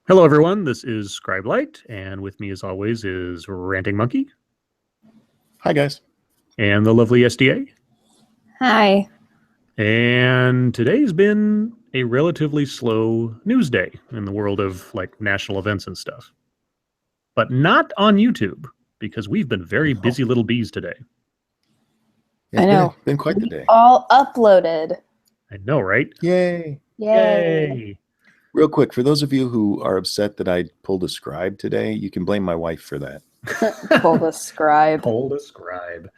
Hello, everyone. This is Scribe, and with me, as always, is Ranting Monkey Hi, guys. and the lovely SDA. Hi. And today's been a relatively slow news day in the world of national events and stuff, but not on YouTube because we've been very busy little bees today. It's I know. Been quite the day. All uploaded. I know, right? Yay. Yay! Real quick, for those of you who are upset that I pulled a Scribe today, you can blame my wife for that. Pull the Scribe. Pulled a Scribe.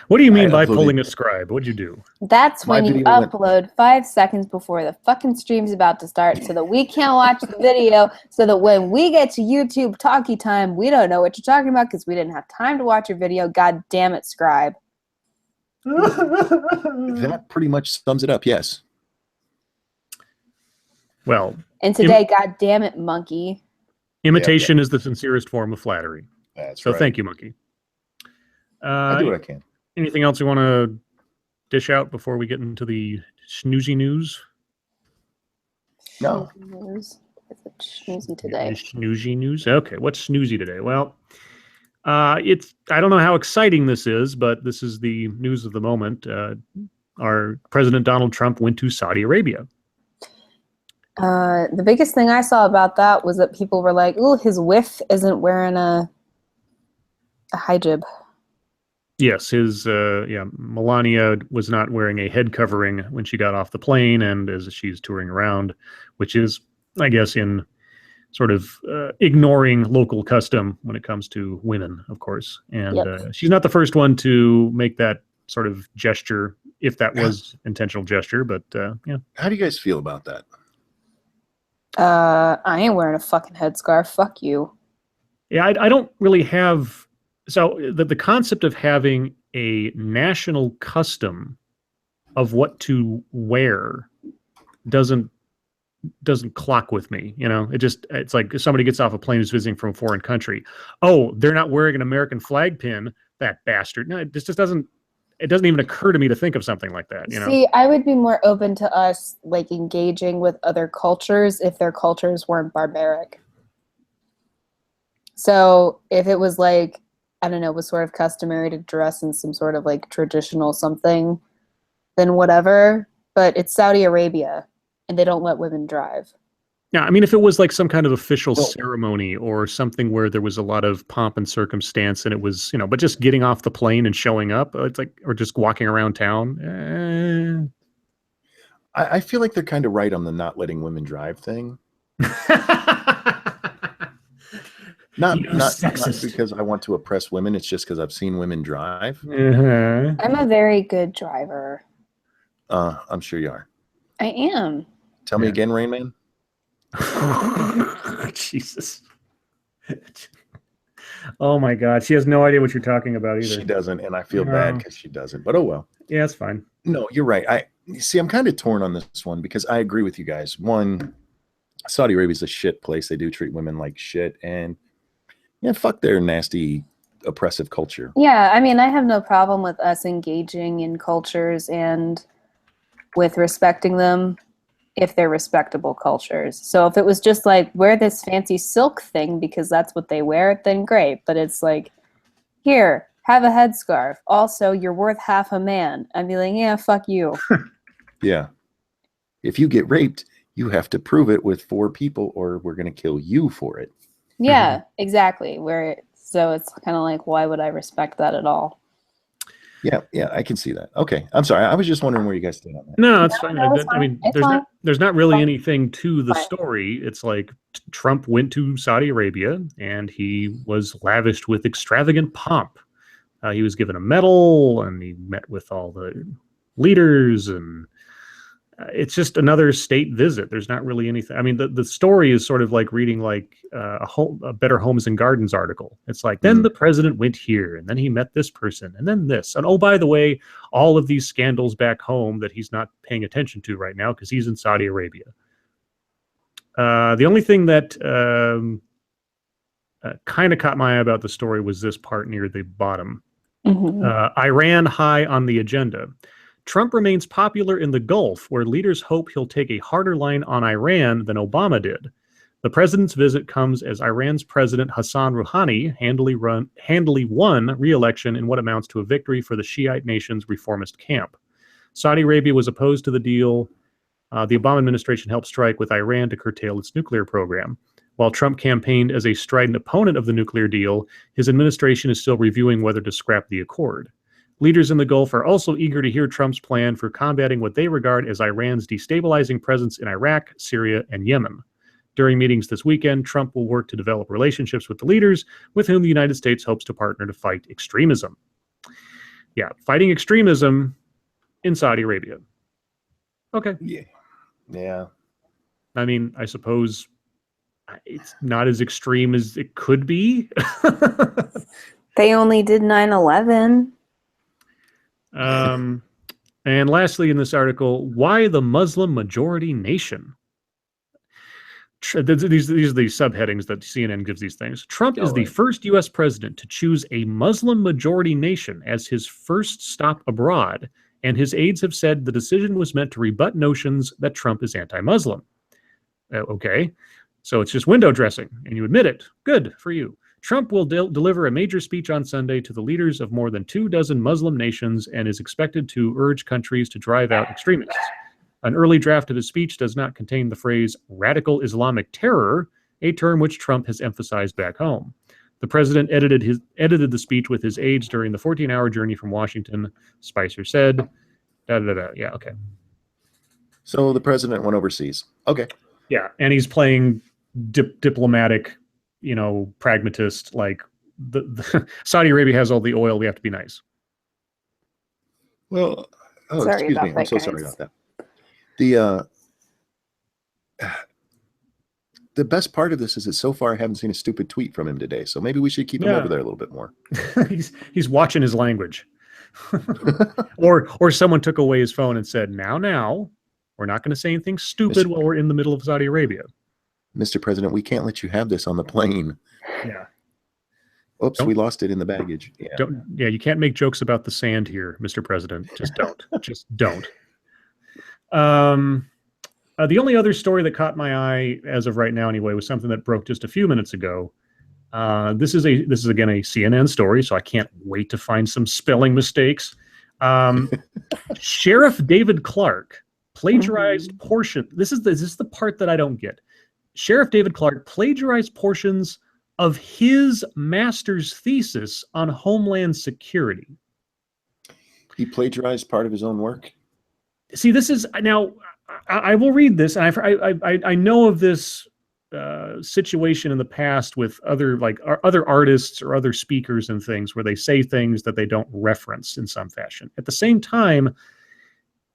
What do you mean by pulling a Scribe? What'd you do? That's when you upload 5 seconds before the fucking stream's about to start so that we can't watch the video, so that when we get to YouTube talkie time, we don't know what you're talking about because we didn't have time to watch your video. God damn it, Scribe. That pretty much sums it up, yes. Well, and today, God damn it, Monkey. Imitation is the sincerest form of flattery. That's right. So thank you, Monkey. I do what I can. Anything else you want to dish out before we get into the snoozy news? No. Is it snoozy today? Snoozy news? Okay, what's snoozy today? Well, I don't know how exciting this is, but this is the news of the moment. Our President Donald Trump went to Saudi Arabia. The biggest thing I saw about that was that people were like, "Ooh, his whiff isn't wearing a hijab." Yes, Melania was not wearing a head covering when she got off the plane, and as she's touring around, which is, I guess, in sort of ignoring local custom when it comes to women, of course. And she's not the first one to make that sort of gesture, if that was intentional gesture. But yeah. How do you guys feel about that? I ain't wearing a fucking headscarf. Fuck you. Yeah, I don't really have. So the concept of having a national custom of what to wear doesn't clock with me. You know, it's like if somebody gets off a plane who's visiting from a foreign country. Oh, they're not wearing an American flag pin, that bastard. No, it just doesn't. It doesn't even occur to me to think of something like that. You know? See, I would be more open to us like engaging with other cultures if their cultures weren't barbaric. So if it was like, I don't know, was sort of customary to dress in some sort of like traditional something, then whatever. But it's Saudi Arabia, and they don't let women drive. Yeah, I mean, if it was like some kind of official ceremony or something where there was a lot of pomp and circumstance, and it was, but just getting off the plane and showing up, it's like, or just walking around town. I feel like they're kind of right on the not letting women drive thing. Not because I want to oppress women. It's just because I've seen women drive. I'm a very good driver. I'm sure you are. I am. Tell me again, Rain Man. Jesus. Oh my God. She has no idea what you're talking about either. She doesn't, and I feel bad because she doesn't. But oh well. Yeah, it's fine. No, you're right. I'm kind of torn on this one because I agree with you guys. One, Saudi Arabia's a shit place. They do treat women like shit, and fuck their nasty, oppressive culture. Yeah, I mean, I have no problem with us engaging in cultures and with respecting them if they're respectable cultures. So if it was just like, wear this fancy silk thing because that's what they wear, then great. But it's like, here, have a headscarf. Also, you're worth half a man. I'd be like, yeah, fuck you. Yeah. If you get raped, you have to prove it with 4 people or we're going to kill you for it. Yeah, exactly. So it's kind of like, why would I respect that at all? Yeah, I can see that. Okay, I'm sorry. I was just wondering where you guys stand on that. No, it's fine. I mean, there's not really anything to the story. It's like Trump went to Saudi Arabia and he was lavished with extravagant pomp. He was given a medal and he met with all the leaders, and it's just another state visit. There's not really anything. I mean, the story is sort of like reading like a Better Homes and Gardens article. It's like, then the president went here, and then he met this person, and then this. And oh, by the way, all of these scandals back home that he's not paying attention to right now because he's in Saudi Arabia. The only thing that kind of caught my eye about the story was this part near the bottom. Iran high on the agenda. Trump remains popular in the Gulf, where leaders hope he'll take a harder line on Iran than Obama did. The president's visit comes as Iran's President Hassan Rouhani handily won re-election in what amounts to a victory for the Shiite nation's reformist camp. Saudi Arabia was opposed to the deal. The Obama administration helped strike with Iran to curtail its nuclear program. While Trump campaigned as a strident opponent of the nuclear deal, his administration is still reviewing whether to scrap the accord. Leaders in the Gulf are also eager to hear Trump's plan for combating what they regard as Iran's destabilizing presence in Iraq, Syria, and Yemen. During meetings this weekend, Trump will work to develop relationships with the leaders with whom the United States hopes to partner to fight extremism. Yeah, fighting extremism in Saudi Arabia. Okay. Yeah. I mean, I suppose it's not as extreme as it could be. They only did 9/11. And lastly, in this article, why the Muslim majority nation? These are the subheadings that CNN gives these things. Trump is the first U.S. president to choose a Muslim majority nation as his first stop abroad, and his aides have said the decision was meant to rebut notions that Trump is anti-Muslim. Okay, so it's just window dressing, and you admit it. Good for you. Trump will deliver a major speech on Sunday to the leaders of more than 24 Muslim nations and is expected to urge countries to drive out extremists. An early draft of his speech does not contain the phrase radical Islamic terror, a term which Trump has emphasized back home. The president edited the speech with his aides during the 14-hour journey from Washington, Spicer said. Yeah, okay. So the president went overseas. Okay. Yeah, and he's playing diplomatic, pragmatist, like the Saudi Arabia has all the oil, we have to be nice. Well, sorry excuse me. I'm so sorry about that. The best part of this is that so far I haven't seen a stupid tweet from him today. So maybe we should keep him over there a little bit more. he's watching his language. or someone took away his phone and said, now, we're not going to say anything stupid while we're in the middle of Saudi Arabia. Mr. President, we can't let you have this on the plane. Yeah. Oops, we lost it in the baggage. Yeah. You can't make jokes about the sand here, Mr. President. Just don't. Just don't. The only other story that caught my eye as of right now, anyway, was something that broke just a few minutes ago. This is again a CNN story, so I can't wait to find some spelling mistakes. Sheriff David Clark plagiarized portion. This is the part that I don't get. Sheriff David Clark plagiarized portions of his master's thesis on Homeland Security. He plagiarized part of his own work? See, this is now. I will read this, and I know of this situation in the past with other artists or other speakers and things where they say things that they don't reference in some fashion. At the same time,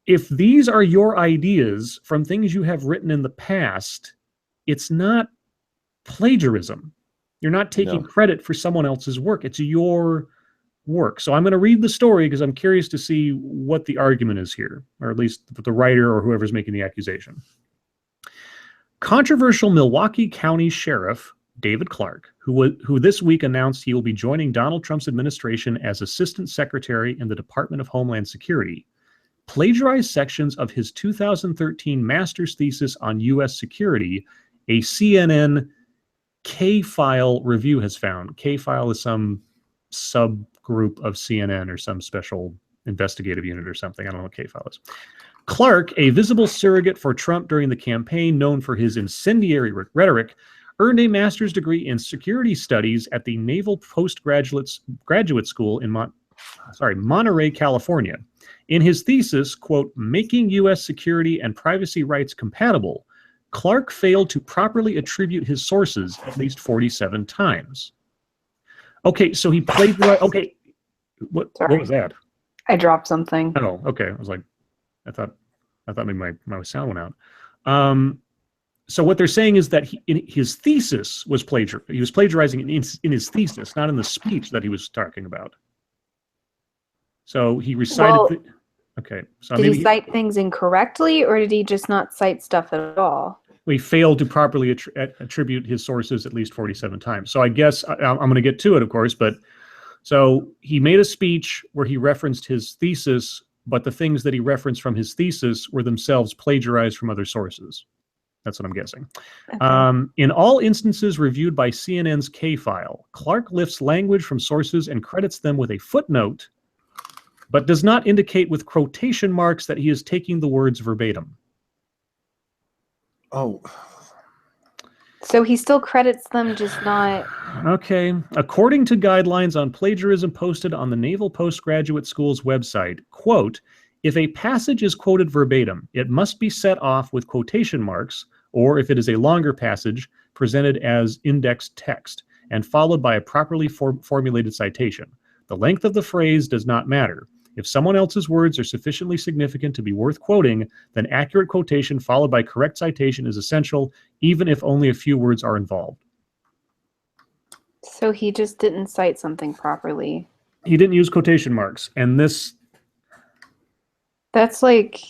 if these are your ideas from things you have written in the past, it's not plagiarism. You're not taking credit for someone else's work. It's your work. So I'm going to read the story because I'm curious to see what the argument is here, or at least the writer or whoever's making the accusation. Controversial Milwaukee County Sheriff David Clark, who this week announced he will be joining Donald Trump's administration as Assistant Secretary in the Department of Homeland Security, plagiarized sections of his 2013 master's thesis on U.S. security, a CNN K-File review has found. K-File is some subgroup of CNN or some special investigative unit or something. I don't know what K-File is. Clark, a visible surrogate for Trump during the campaign, known for his incendiary rhetoric, earned a master's degree in security studies at the Naval Postgraduate School in Monterey, California. In his thesis, quote, "Making U.S. security and privacy rights compatible," Clark failed to properly attribute his sources at least 47 times. Okay, so he plagiarized. Okay, what was that? I dropped something. Oh, okay. I was like, I thought maybe my sound went out. So what they're saying is that his thesis was he was plagiarizing in his thesis, not in the speech that he was talking about. So he recited. Okay. So did he cite things incorrectly, or did he just not cite stuff at all? He failed to properly attribute his sources at least 47 times. So I guess I'm going to get to it, of course. But so he made a speech where he referenced his thesis, but the things that he referenced from his thesis were themselves plagiarized from other sources. That's what I'm guessing. Okay. In all instances reviewed by CNN's K-File, Clark lifts language from sources and credits them with a footnote, but does not indicate with quotation marks that he is taking the words verbatim. Oh. So he still credits them, just not... Okay. According to guidelines on plagiarism posted on the Naval Postgraduate School's website, quote, if a passage is quoted verbatim, it must be set off with quotation marks, or if it is a longer passage, presented as indexed text, and followed by a properly formulated citation. The length of the phrase does not matter. If someone else's words are sufficiently significant to be worth quoting, then accurate quotation followed by correct citation is essential, even if only a few words are involved. So he just didn't cite something properly. He didn't use quotation marks, and this... That's like...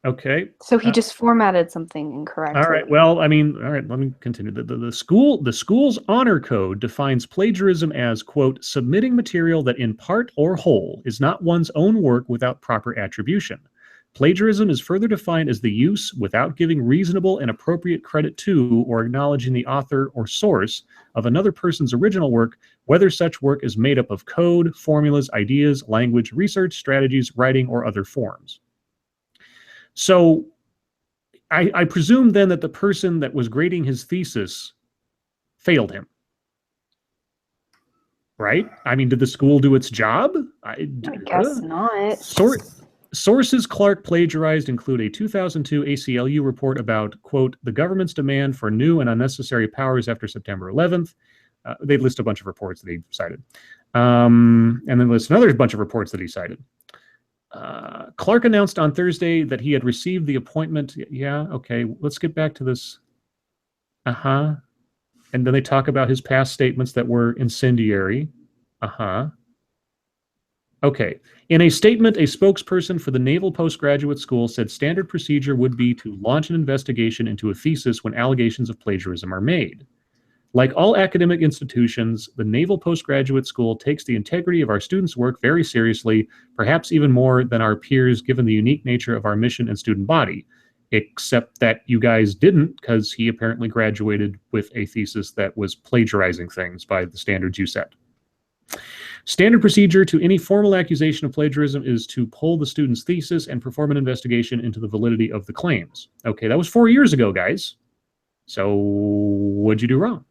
Okay. So he just formatted something incorrectly. All right. Well, I mean, all right, let me continue. The school's honor code defines plagiarism as, quote, submitting material that in part or whole is not one's own work without proper attribution. Plagiarism is further defined as the use, without giving reasonable and appropriate credit to or acknowledging the author or source of another person's original work, whether such work is made up of code, formulas, ideas, language, research, strategies, writing, or other forms. So I presume then that the person that was grading his thesis failed him. Right? I mean, did the school do its job? I guess not. Sources Clark plagiarized include a 2002 ACLU report about, quote, the government's demand for new and unnecessary powers after September 11th. They list a bunch of reports that he cited. And then list another bunch of reports that he cited. Clark announced on Thursday that he had received the appointment. Yeah, okay, let's get back to this. And then they talk about his past statements that were incendiary. Okay. In a statement, a spokesperson for the Naval Postgraduate School said standard procedure would be to launch an investigation into a thesis when allegations of plagiarism are made. Like all academic institutions, the Naval Postgraduate School takes the integrity of our students' work very seriously, perhaps even more than our peers, given the unique nature of our mission and student body. Except that you guys didn't, because he apparently graduated with a thesis that was plagiarizing things by the standards you set. Standard procedure to any formal accusation of plagiarism is to pull the student's thesis and perform an investigation into the validity of the claims. Okay, that was 4 years ago, guys. So what'd you do wrong?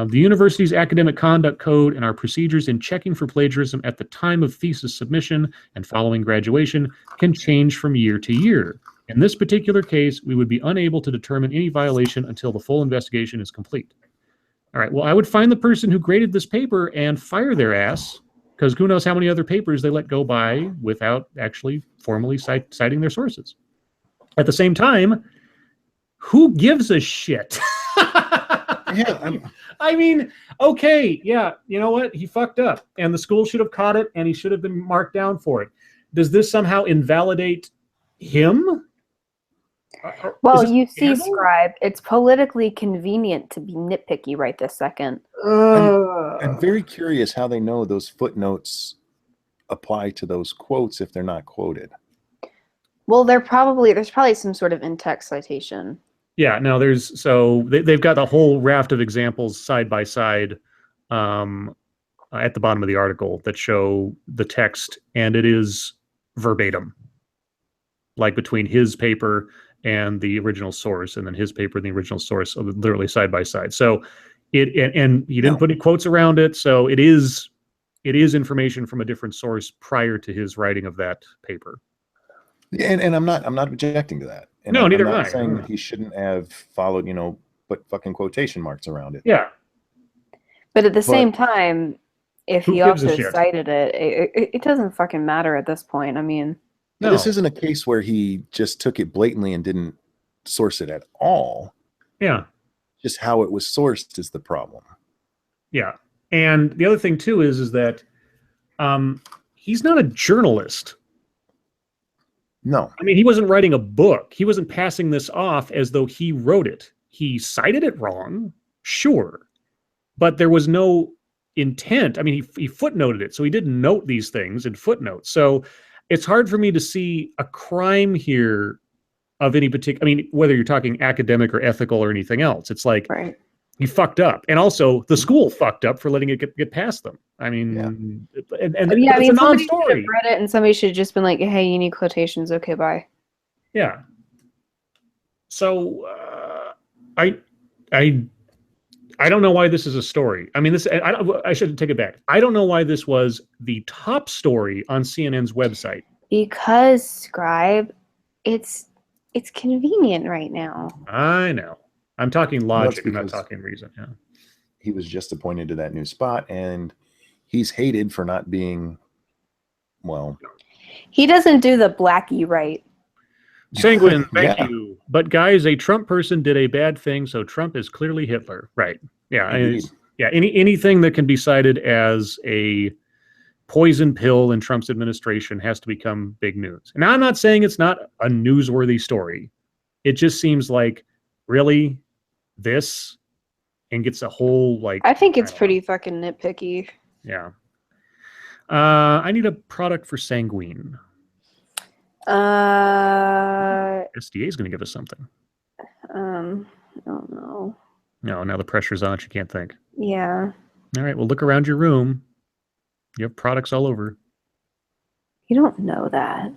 The university's academic conduct code and our procedures in checking for plagiarism at the time of thesis submission and following graduation can change from year to year. In this particular case, we would be unable to determine any violation until the full investigation is complete. All right, well, I would find the person who graded this paper and fire their ass, because who knows how many other papers they let go by without actually formally citing their sources. At the same time, who gives a shit? Yeah, I mean, okay, yeah, you know what? He fucked up, and the school should have caught it, and he should have been marked down for it. Does this somehow invalidate him? Well, you see, Scribe, it's politically convenient to be nitpicky right this second. I'm very curious how they know those footnotes apply to those quotes if they're not quoted. Well, there's probably some sort of in-text citation. Yeah, no, they've got a whole raft of examples side by side at the bottom of the article that show the text, and it is verbatim, like between his paper and the original source, and then his paper and the original source, literally side by side. So and he didn't put any quotes around it, so it is information from a different source prior to his writing of that paper. And I'm not objecting to that. And no, neither am I'm I. not saying he shouldn't have followed, put fucking quotation marks around it. Yeah. But at the same time, if he also shit? cited it doesn't fucking matter at this point. I mean, No. This isn't a case where he just took it blatantly and didn't source it at all. Yeah. Just how it was sourced is the problem. Yeah. And the other thing too is that he's not a journalist. No. I mean, he wasn't writing a book. He wasn't passing this off as though he wrote it. He cited it wrong, sure, but there was no intent. I mean, he footnoted it, so he didn't note these things in footnotes. So it's hard for me to see a crime here of any particular, I mean, whether you're talking academic or ethical or anything else, it's like, you fucked up. And also the school fucked up for letting it get past them. I mean, and it's a non-story. Read it and somebody should have just been like, hey, you need quotations. Okay, bye. Yeah. So I don't know why this is a story. I mean, I should take it back. I don't know why this was the top story on CNN's website. Because Scribe, it's convenient right now. I know. I'm talking logic. I'm not talking reason. Yeah. He was just appointed to that new spot, and he's hated for not being, well. He doesn't do the blackie right. Sanguine, thank you. But guys, a Trump person did a bad thing, so Trump is clearly Hitler. Right. Yeah. Anything that can be cited as a poison pill in Trump's administration has to become big news. Now, I'm not saying it's not a newsworthy story. It just seems like, really, this, and gets a whole, like... I think it's pretty fucking nitpicky. Yeah. I need a product for Sanguine. SDA is going to give us something. I don't know. No, now the pressure's on. You can't think. Yeah. All right, well, look around your room. You have products all over. You don't know that.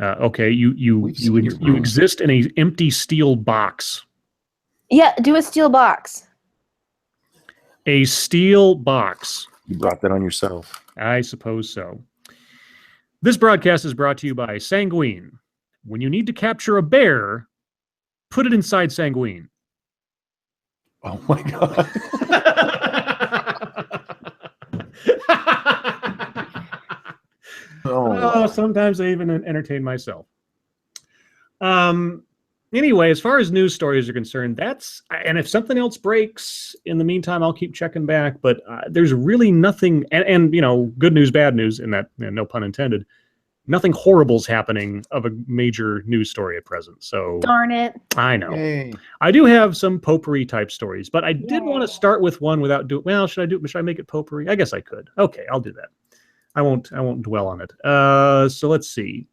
Okay, you exist in an empty steel box. Yeah, do a steel box. A steel box. You brought that on yourself. I suppose so. This broadcast is brought to you by Sanguine. When you need to capture a bear, put it inside Sanguine. Oh my God. Oh, sometimes I even entertain myself. Anyway, as far as news stories are concerned, and if something else breaks in the meantime, I'll keep checking back. But there's really nothing, and you know, good news, bad news, in that, no pun intended. Nothing horrible's happening of a major news story at present. So darn it. I know. Yay. I do have some potpourri type stories, but I did want to start with one without doing. Well, should I make it potpourri? I guess I could. Okay, I'll do that. I won't dwell on it. So let's see.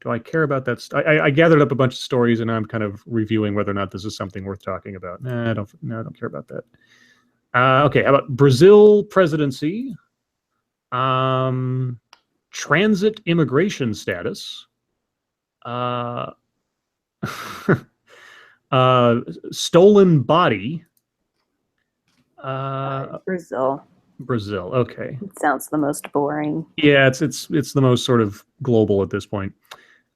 Do I care about that? I gathered up a bunch of stories, and I'm kind of reviewing whether or not this is something worth talking about. I don't care about that. Okay, how about Brazil presidency? Transit immigration status. Stolen body. Brazil. Okay. It sounds the most boring. Yeah, it's the most sort of global at this point.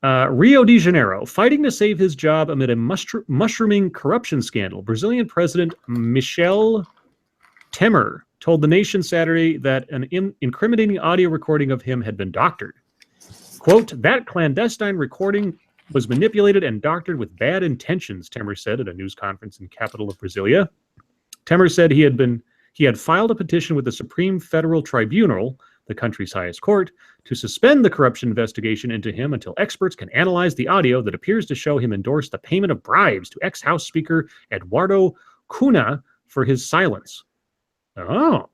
Rio de Janeiro, fighting to save his job amid a mushrooming corruption scandal. Brazilian President Michel Temer told the nation Saturday that an incriminating audio recording of him had been doctored. Quote, that clandestine recording was manipulated and doctored with bad intentions, Temer said at a news conference in capital of Brasilia. Temer said he had filed a petition with the Supreme Federal Tribunal, the country's highest court, to suspend the corruption investigation into him until experts can analyze the audio that appears to show him endorse the payment of bribes to ex-House Speaker Eduardo Cunha for his silence. Oh.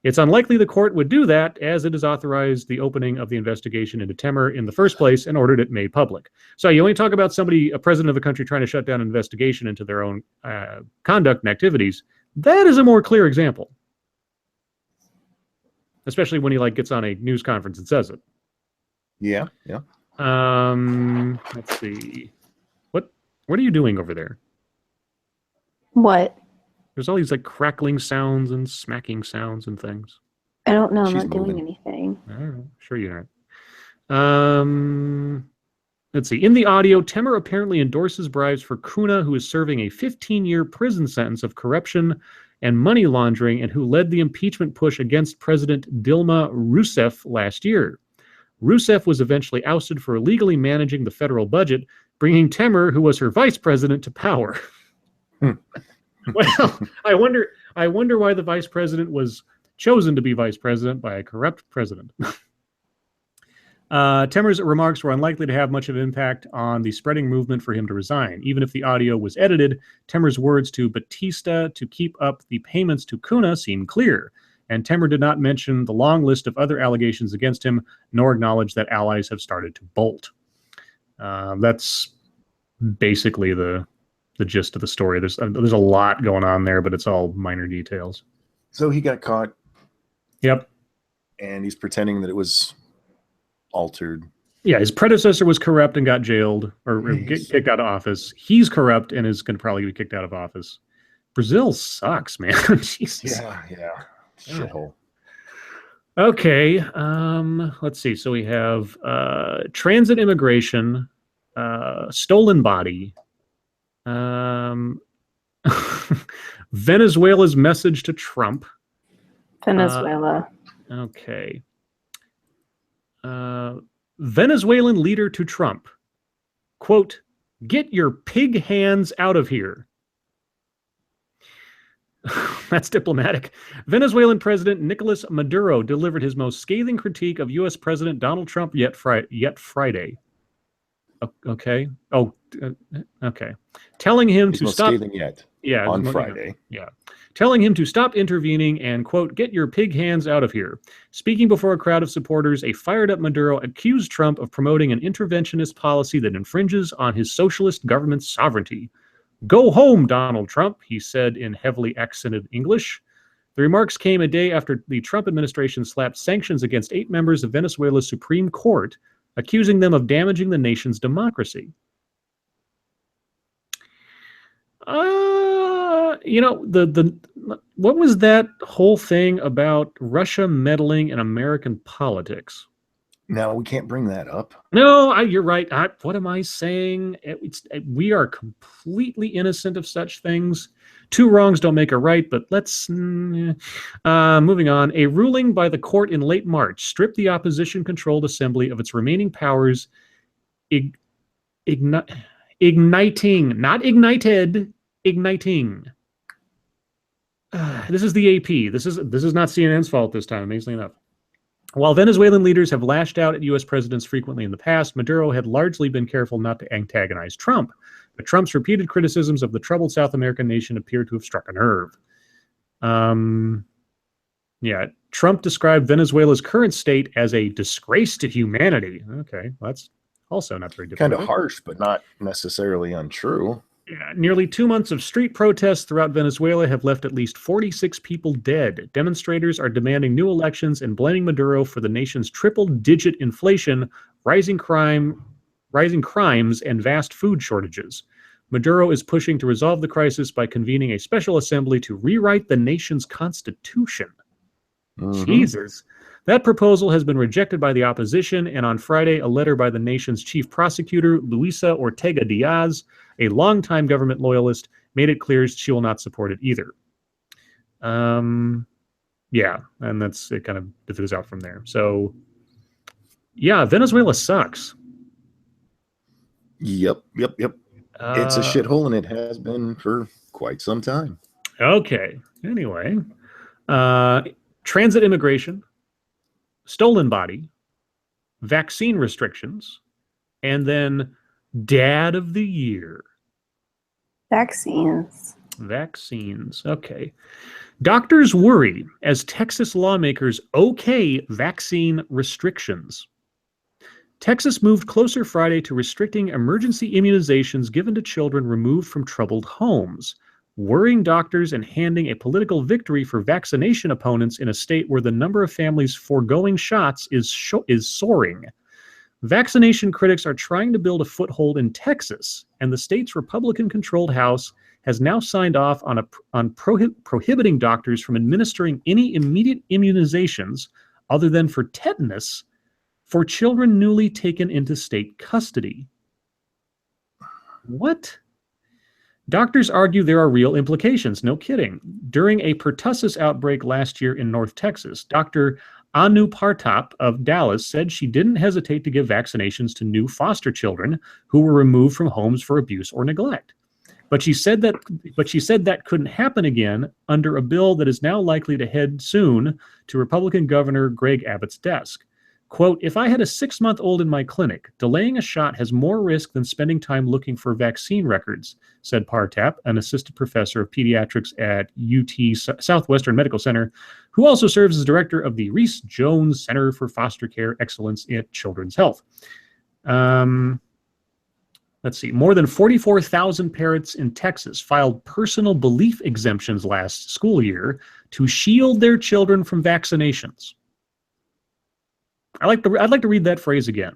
It's unlikely the court would do that, as it has authorized the opening of the investigation into Temer in the first place and ordered it made public. So you only talk about a president of a country trying to shut down an investigation into their own conduct and activities. That is a more clear example. Especially when he gets on a news conference and says it. Yeah. Let's see. What are you doing over there? What? There's all these crackling sounds and smacking sounds and things. I don't know. I'm not doing anything. I don't know. Sure you aren't. Let's see. In the audio, Temer apparently endorses bribes for Cunha, who is serving a 15-year prison sentence of corruption and money laundering, and who led the impeachment push against President Dilma Rousseff last year. Rousseff was eventually ousted for illegally managing the federal budget, bringing Temer, who was her vice president, to power. Well, I wonder why the vice president was chosen to be vice president by a corrupt president. Temer's remarks were unlikely to have much of an impact on the spreading movement for him to resign. Even if the audio was edited, Temer's words to Batista to keep up the payments to Cunha seemed clear, and Temer did not mention the long list of other allegations against him, nor acknowledge that allies have started to bolt. That's basically the gist of the story. There's a lot going on there, but it's all minor details. So he got caught. Yep. And he's pretending that it was altered. Yeah, his predecessor was corrupt and got jailed or kicked out of office. He's corrupt and is going to probably be kicked out of office. Brazil sucks, man. Jesus. Yeah. Shithole. Okay. Let's see. So we have transit immigration, stolen body, Venezuela's message to Trump. Venezuela. Okay. Venezuelan leader to Trump. Quote, "Get your pig hands out of here." That's diplomatic. Venezuelan President Nicolas Maduro delivered his most scathing critique of U.S. President Donald Trump yet Friday. Okay. Okay. Telling him to stop. Scathing yet. Yeah. On Friday. Yeah. Telling him to stop intervening and, quote, "Get your pig hands out of here." Speaking before a crowd of supporters, a fired-up Maduro accused Trump of promoting an interventionist policy that infringes on his socialist government's sovereignty. "Go home, Donald Trump," he said in heavily accented English. The remarks came a day after the Trump administration slapped sanctions against 8 members of Venezuela's Supreme Court, accusing them of damaging the nation's democracy. What was that whole thing about Russia meddling in American politics? No, we can't bring that up. No, you're right. What am I saying? We are completely innocent of such things. 2 wrongs don't make a right, but let's... moving on. A ruling by the court in late March stripped the opposition-controlled assembly of its remaining powers, igniting, not ignited, igniting. This is the AP. This is not CNN's fault this time, amazingly enough. While Venezuelan leaders have lashed out at U.S. presidents frequently in the past, Maduro had largely been careful not to antagonize Trump. But Trump's repeated criticisms of the troubled South American nation appear to have struck a nerve. Yeah, Trump described Venezuela's current state as a disgrace to humanity. Okay, well, that's also not very diplomatic. Kind of harsh, but not necessarily untrue. Yeah, nearly 2 months of street protests throughout Venezuela have left at least 46 people dead. Demonstrators are demanding new elections and blaming Maduro for the nation's triple-digit inflation, rising crimes, and vast food shortages. Maduro is pushing to resolve the crisis by convening a special assembly to rewrite the nation's constitution. Mm-hmm. Jesus. That proposal has been rejected by the opposition, and on Friday, a letter by the nation's chief prosecutor, Luisa Ortega Diaz, a longtime government loyalist, made it clear she will not support it either. Yeah, and it kind of differs out from there. So, yeah, Venezuela sucks. Yep. It's a shithole, and it has been for quite some time. Okay. Anyway, transit immigration, stolen body, vaccine restrictions, and then Dad of the Year. Vaccines. Okay. Doctors worry as Texas lawmakers okay vaccine restrictions. Texas moved closer Friday to restricting emergency immunizations given to children removed from troubled homes, worrying doctors and handing a political victory for vaccination opponents in a state where the number of families foregoing shots is soaring. Vaccination critics are trying to build a foothold in Texas, and the state's Republican-controlled House has now signed off on prohibiting doctors from administering any immediate immunizations other than for tetanus for children newly taken into state custody. What? Doctors argue there are real implications, no kidding. During a pertussis outbreak last year in North Texas, Dr. Anu Partap of Dallas said she didn't hesitate to give vaccinations to new foster children who were removed from homes for abuse or neglect. But she said that couldn't happen again under a bill that is now likely to head soon to Republican Governor Greg Abbott's desk. Quote, "If I had a 6-month-old in my clinic, delaying a shot has more risk than spending time looking for vaccine records," said Partap, an assistant professor of pediatrics at UT Southwestern Medical Center, who also serves as director of the Reese Jones Center for Foster Care Excellence in Children's Health. Let's see. More than 44,000 parents in Texas filed personal belief exemptions last school year to shield their children from vaccinations. I'd like to read that phrase again.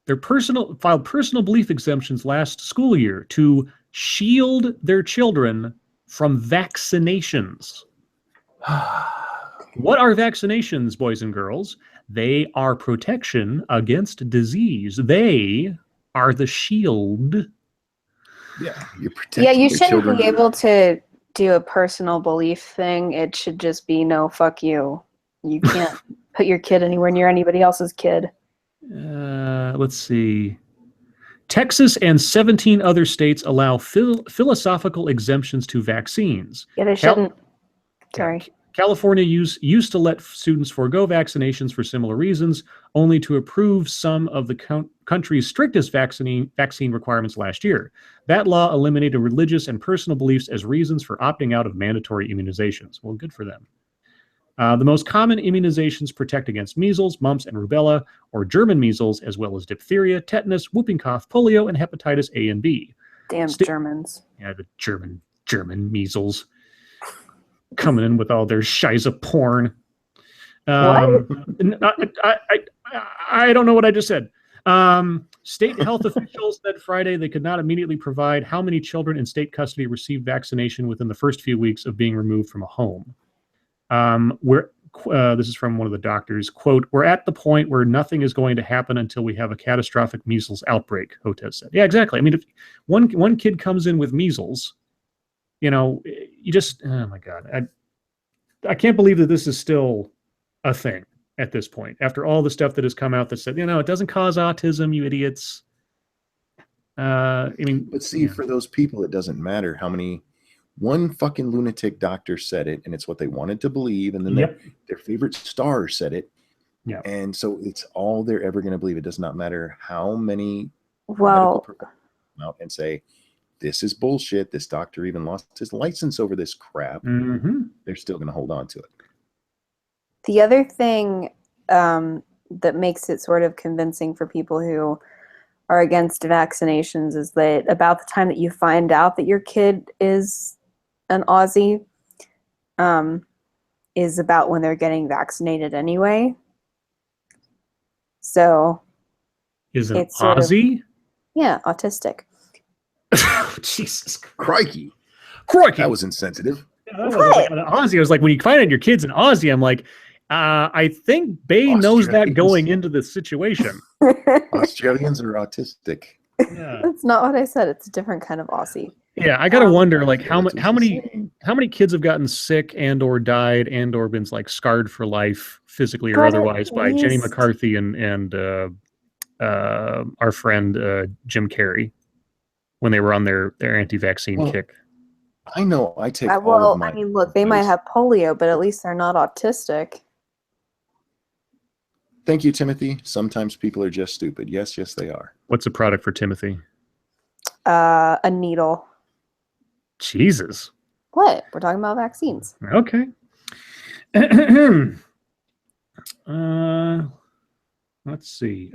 Filed personal belief exemptions last school year to shield their children from vaccinations. What are vaccinations, boys and girls? They are protection against disease. They are the shield. Yeah, you're protecting Yeah, you your shouldn't children. be able to do a personal belief thing. It should just be no, fuck you. You can't put your kid anywhere near anybody else's kid. Let's see. Texas and 17 other states allow philosophical exemptions to vaccines. Yeah, they shouldn't. Sorry. California used to let students forego vaccinations for similar reasons, only to approve some of the country's strictest vaccine requirements last year. That law eliminated religious and personal beliefs as reasons for opting out of mandatory immunizations. Well, good for them. The most common immunizations protect against measles, mumps, and rubella, or German measles, as well as diphtheria, tetanus, whooping cough, polio, and hepatitis A and B. Damn Germans. Yeah, the German measles. Coming in with all their shiza porn. What? I don't know what I just said. State health officials said Friday they could not immediately provide how many children in state custody received vaccination within the first few weeks of being removed from a home. This is from one of the doctors. Quote, "We're at the point where nothing is going to happen until we have a catastrophic measles outbreak," Hotez said. Yeah, exactly. I mean, if one kid comes in with measles, you know, you just, oh my God. I can't believe that this is still a thing at this point, after all the stuff that has come out that said, it doesn't cause autism, you idiots. But see, for those people, it doesn't matter how many, one fucking lunatic doctor said it, and it's what they wanted to believe, and then their favorite star said it. Yeah. And so it's all they're ever going to believe. It does not matter how many medical professionals come out and say, this is bullshit. This doctor even lost his license over this crap. Mm-hmm. They're still going to hold on to it. The other thing that makes it sort of convincing for people who are against vaccinations is that about the time that you find out that your kid is an Aussie is about when they're getting vaccinated anyway. So is an Aussie? Yeah, autistic. Jesus Crikey. That was insensitive. Yeah, that was like an Aussie. I was like, when you find out your kid's an Aussie, I'm like, I think Bay knows that going into this situation. Australians are autistic. Yeah. That's not what I said. It's a different kind of Aussie. Yeah, I gotta wonder, like, how many kids have gotten sick and or died and or been like scarred for life, physically or otherwise, by Jenny McCarthy and our friend Jim Carrey when they were on their anti-vaccine kick. I know. I take all of my. I mean, look, they might have polio, but at least they're not autistic. Thank you, Timothy. Sometimes people are just stupid. Yes, they are. What's the product for Timothy? A needle. Jesus. What? We're talking about vaccines. Okay. Let's see.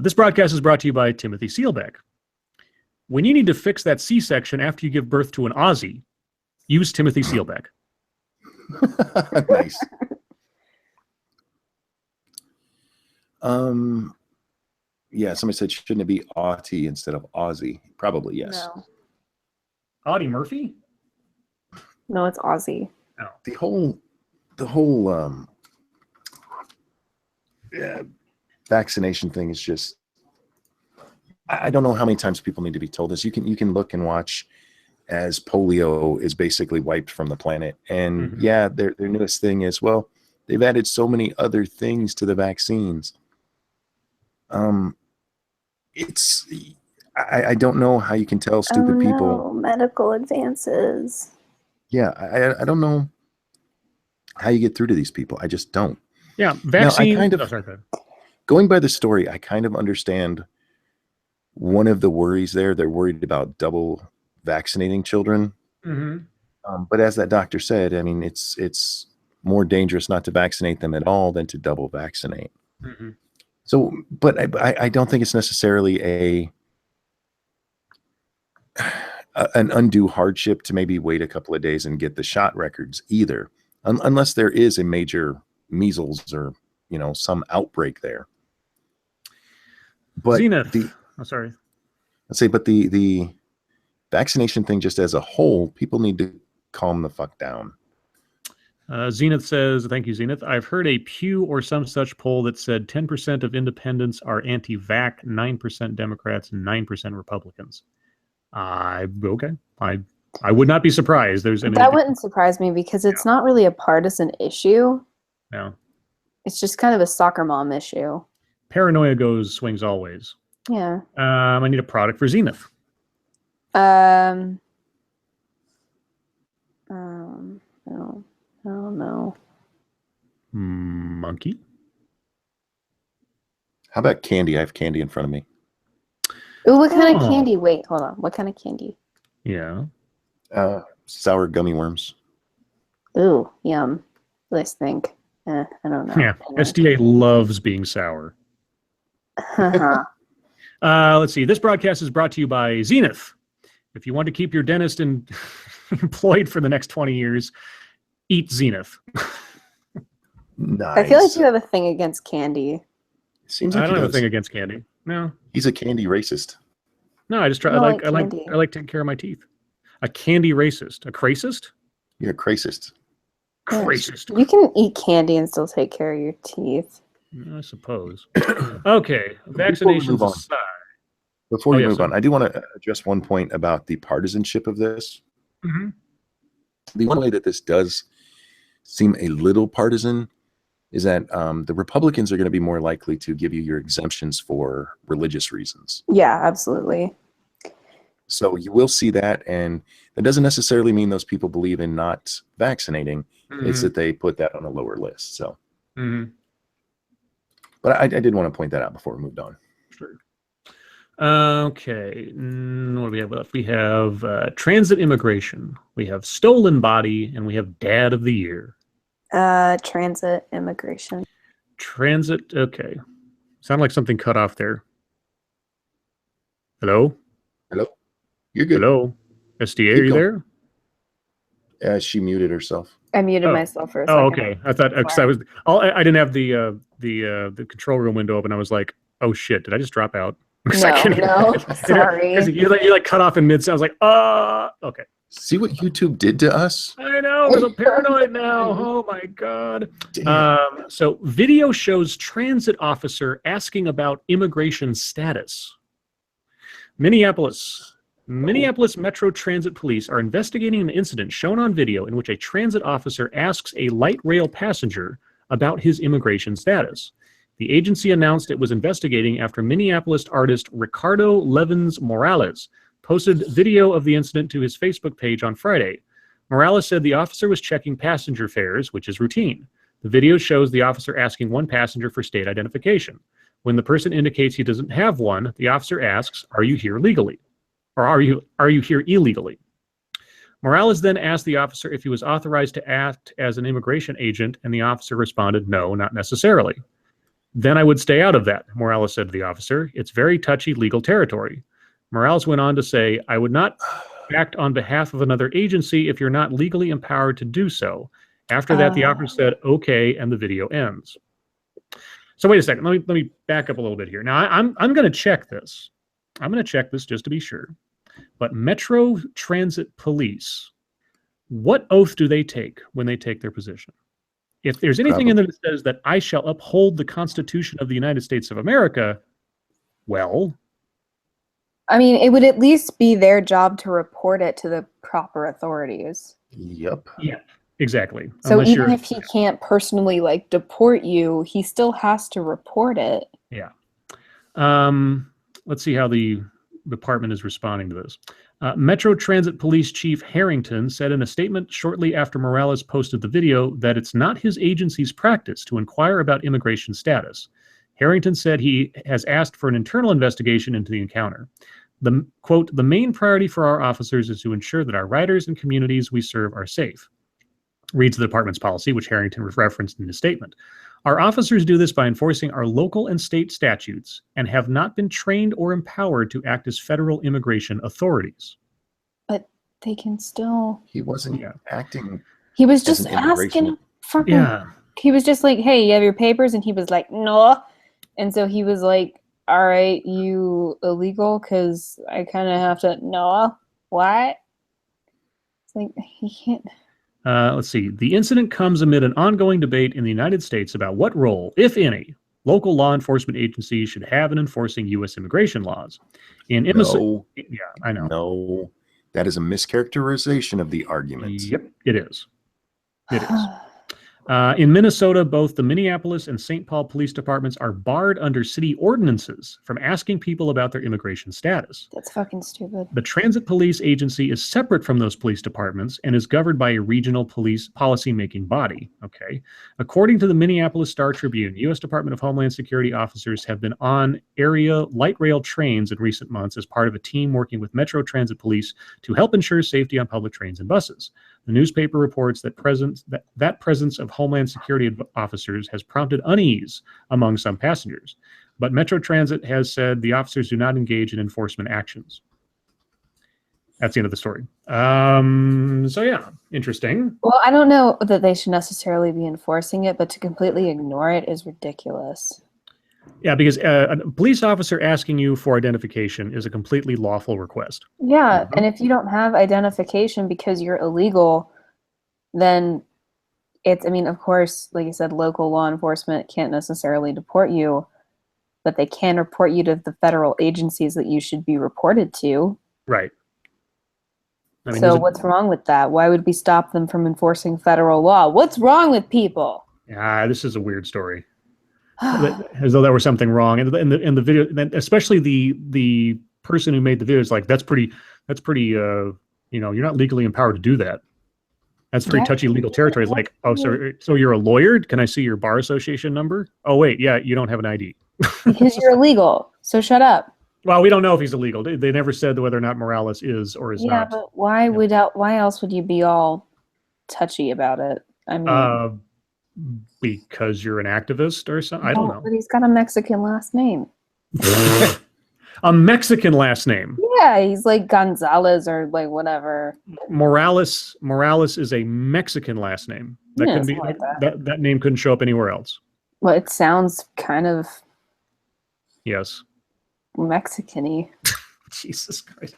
This broadcast is brought to you by Timothy Seelbeck. When you need to fix that C-section after you give birth to an Aussie, use Timothy Seelbeck. Nice. Yeah, somebody said, shouldn't it be Audie instead of Aussie? Probably yes. No. Audie Murphy? No, it's Aussie. Oh. The whole vaccination thing is just, I don't know how many times people need to be told this. You can look and watch as polio is basically wiped from the planet. And their newest thing is, well, they've added so many other things to the vaccines. I don't know how you can tell stupid people. Medical advances. Yeah, I don't know how you get through to these people. I just don't. Yeah, vaccine. Going by the story, I kind of understand one of the worries there. They're worried about double vaccinating children. But as that doctor said, I mean, it's more dangerous not to vaccinate them at all than to double vaccinate. So, but I don't think it's necessarily an undue hardship to maybe wait a couple of days and get the shot records either, unless there is a major measles or some outbreak there. But Zenith. Sorry. Let's say, but the vaccination thing, just as a whole, people need to calm the fuck down. Zenith says, thank you, Zenith. I've heard a Pew or some such poll that said 10% of independents are anti-vax, 9% Democrats, and 9% Republicans. Okay. I would not be surprised. That wouldn't surprise me because it's not really a partisan issue. No. It's just kind of a soccer mom issue. Paranoia swings always. Yeah. I need a product for Zenith. I don't know. Monkey? How about candy? I have candy in front of me. Ooh, what kind of candy? Wait, hold on. What kind of candy? Yeah. Sour gummy worms. Ooh, yum. Let's think. I don't know. Yeah, SDA loves being sour. Let's see. This broadcast is brought to you by Zenith. If you want to keep your dentist employed for the next 20 years, eat Zenith. Nice. I feel like you have a thing against candy. Seems I like don't he have a does. thing against candy. No. He's a candy racist. No, I just try. I like taking care of my teeth. A candy racist. A cracist? You're a cracist. Cracist. You can eat candy and still take care of your teeth. I suppose. Okay. Vaccinations aside. Before we move on, I do want to address one point about the partisanship of this. Mm-hmm. The one way that this does seem a little partisan is that the Republicans are going to be more likely to give you your exemptions for religious reasons. Yeah, absolutely. So you will see that, and that doesn't necessarily mean those people believe in not vaccinating. Mm-hmm. It's that they put that on a lower list. So, mm-hmm. But I did want to point that out before we moved on. Sure. Okay. What do we have left? We have transit immigration. We have stolen body, and we have dad of the year. Transit immigration. Transit. Okay. Sound like something cut off there. Hello? Hello? You're good. Hello? SDA, are you there? Yeah, she muted herself. I muted myself for a second. Oh, okay. I thought because I didn't have the control room window open. I was like, oh shit, did I just drop out? No, sorry. You like cut off in mid. I was like, okay. See what YouTube did to us? I know. We're so paranoid now. Oh my god. So video shows transit officer asking about immigration status. Minneapolis Metro Transit Police are investigating an incident shown on video in which a transit officer asks a light rail passenger about his immigration status. The agency announced it was investigating after Minneapolis artist Ricardo Levins Morales posted video of the incident to his Facebook page on Friday. Morales said the officer was checking passenger fares, which is routine. The video shows the officer asking one passenger for state identification. When the person indicates he doesn't have one, the officer asks, "Are you here legally?" Or are you here illegally? Morales then asked the officer if he was authorized to act as an immigration agent, and the officer responded, "No, not necessarily." "Then I would stay out of that," Morales said to the officer. "It's very touchy legal territory." Morales went on to say, "I would not act on behalf of another agency if you're not legally empowered to do so." After that, the officer said, "Okay," and the video ends. So wait a second. Let me back up a little bit here. Now, I'm going to check this. I'm going to check this just to be sure. But Metro Transit Police, what oath do they take when they take their position? If there's anything in there that says that I shall uphold the Constitution of the United States of America, well... I mean, it would at least be their job to report it to the proper authorities. Yep. Yeah, exactly. So even if he can't personally, like, deport you, he still has to report it. Yeah. Let's see how the department is responding to this. Metro Transit Police Chief Harrington said in a statement shortly after Morales posted the video that it's not his agency's practice to inquire about immigration status. Harrington said he has asked for an internal investigation into the encounter. The quote, "The main priority for our officers is to ensure that our riders and communities we serve are safe," reads the department's policy, which Harrington referenced in his statement. Our officers do this by enforcing our local and state statutes and have not been trained or empowered to act as federal immigration authorities. But they can still. He wasn't acting. He was as just an immigration- asking for. Yeah. He was just like, "Hey, you have your papers?" And he was like, "No." And so he was like, "All right, you illegal? Because I kind of have to." No, what? It's like he can't. Let's see. The incident comes amid an ongoing debate in the United States about what role, if any, local law enforcement agencies should have in enforcing U.S. immigration laws. No, yeah, I know. No, that is a mischaracterization of the argument. Yep, it is. It is. In Minnesota, both the Minneapolis and St. Paul police departments are barred under city ordinances from asking people about their immigration status. That's fucking stupid. The Transit Police Agency is separate from those police departments and is governed by a regional police policy-making body. Okay. According to the Minneapolis Star Tribune, U.S. Department of Homeland Security officers have been on area light rail trains in recent months as part of a team working with Metro Transit Police to help ensure safety on public trains and buses. The newspaper reports that presence of Homeland Security officers has prompted unease among some passengers, but Metro Transit has said the officers do not engage in enforcement actions. That's the end of the story. So yeah, interesting. Well, I don't know that they should necessarily be enforcing it, but to completely ignore it is ridiculous. Yeah, because a police officer asking you for identification is a completely lawful request. Yeah, and if you don't have identification because you're illegal, then it's, I mean, of course, like I said, local law enforcement can't necessarily deport you, but they can report you to the federal agencies that you should be reported to. Right. I mean, so what's wrong with that? Why would we stop them from enforcing federal law? What's wrong with people? Yeah, this is a weird story. As though there was something wrong in the video, especially the person who made the video is like, that's pretty you're not legally empowered to do that. That's very touchy legal territory. It's like, oh, so you're a lawyer? Can I see your bar association number? Oh wait, yeah, you don't have an ID. Because you're illegal, so shut up. Well, we don't know if he's illegal. They never said whether or not Morales is or is not. Yeah, but why else would you be all touchy about it? I mean, because you're an activist or something. I don't know. But he's got a Mexican last name. A Mexican last name. Yeah, he's like Gonzalez or like whatever. Morales is a Mexican last name. That couldn't be like that name couldn't show up anywhere else. Well, it sounds kind of Mexican-y. Jesus Christ.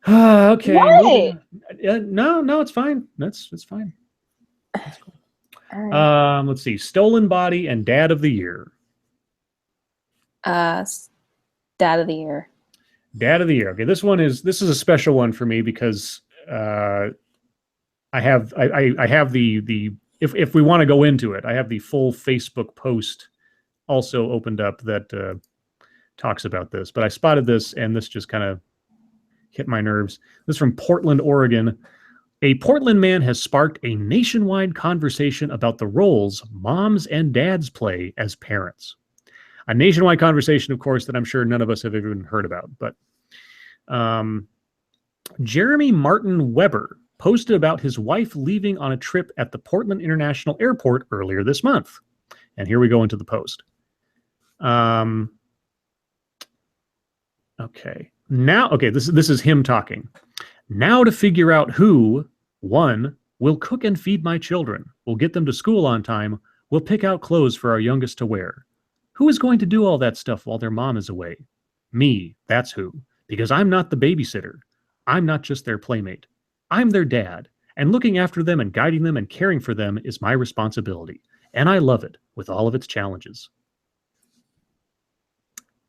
Okay. Why? No, it's fine. It's fine. That's cool. Right. Let's see. Stolen Body and Dad of the Year. Dad of the Year. Dad of the Year. Okay, this is a special one for me because I have the if we want to go into it, I have the full Facebook post also opened up that talks about this. But I spotted this and this just kind of hit my nerves. This is from Portland, Oregon. A Portland man has sparked a nationwide conversation about the roles moms and dads play as parents. A nationwide conversation, of course, that I'm sure none of us have even heard about. But Jeremy Martin Weber posted about his wife leaving on a trip at the Portland International Airport earlier this month. And here we go into the post. Okay. This is him talking. Now to figure out who, one, will cook and feed my children, will get them to school on time, will pick out clothes for our youngest to wear. Who is going to do all that stuff while their mom is away? Me, that's who. Because I'm not the babysitter. I'm not just their playmate. I'm their dad, and looking after them and guiding them and caring for them is my responsibility. And I love it, with all of its challenges.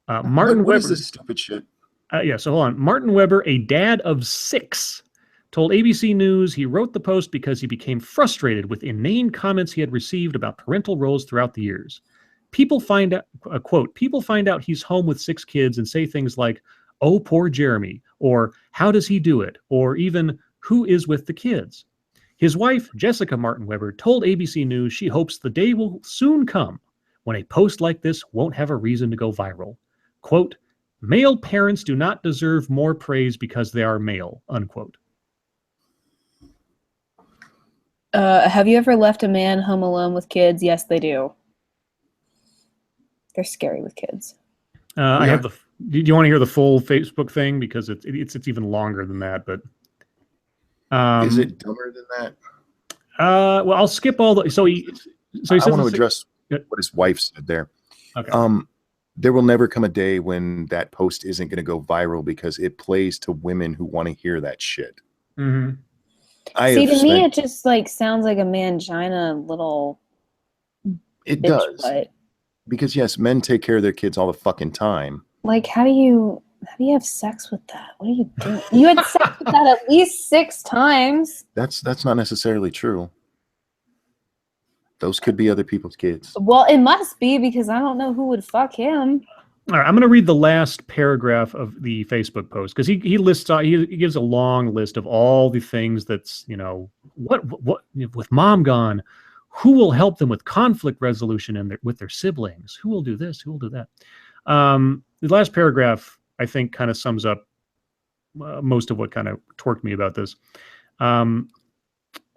Martin what Weber. is this stupid shit? So hold on. Martin Weber, a dad of 6, told ABC News he wrote the post because he became frustrated with inane comments he had received about parental roles throughout the years. People find out, quote, people find out he's home with 6 kids and say things like, oh, poor Jeremy, or how does he do it, or even who is with the kids. His wife, Jessica Martin Weber, told ABC News she hopes the day will soon come when a post like this won't have a reason to go viral. Quote, male parents do not deserve more praise because they are male, unquote. Have you ever left a man home alone with kids? Yes, they do. They're scary with kids. I have the. Do you want to hear the full Facebook thing, because it's even longer than that? But is it dumber than that? Well, I'll skip all the. So he I want to address what his wife said there. Okay. There will never come a day when that post isn't going to go viral because it plays to women who want to hear that shit. Mm-hmm. See, to me, it just like sounds like a mangina little. It does. Butt. Because yes, men take care of their kids all the fucking time. Like, how do you have sex with that? What are you doing? You had sex with that at least 6 times. That's not necessarily true. Those could be other people's kids. Well, it must be, because I don't know who would fuck him. All right, I'm going to read the last paragraph of the Facebook post, because he lists he gives a long list of all the things that's, you know, what with mom gone, who will help them with conflict resolution and with their siblings, who will do this, who will do that. The last paragraph, I think, kind of sums up most of what kind of torqued me about this.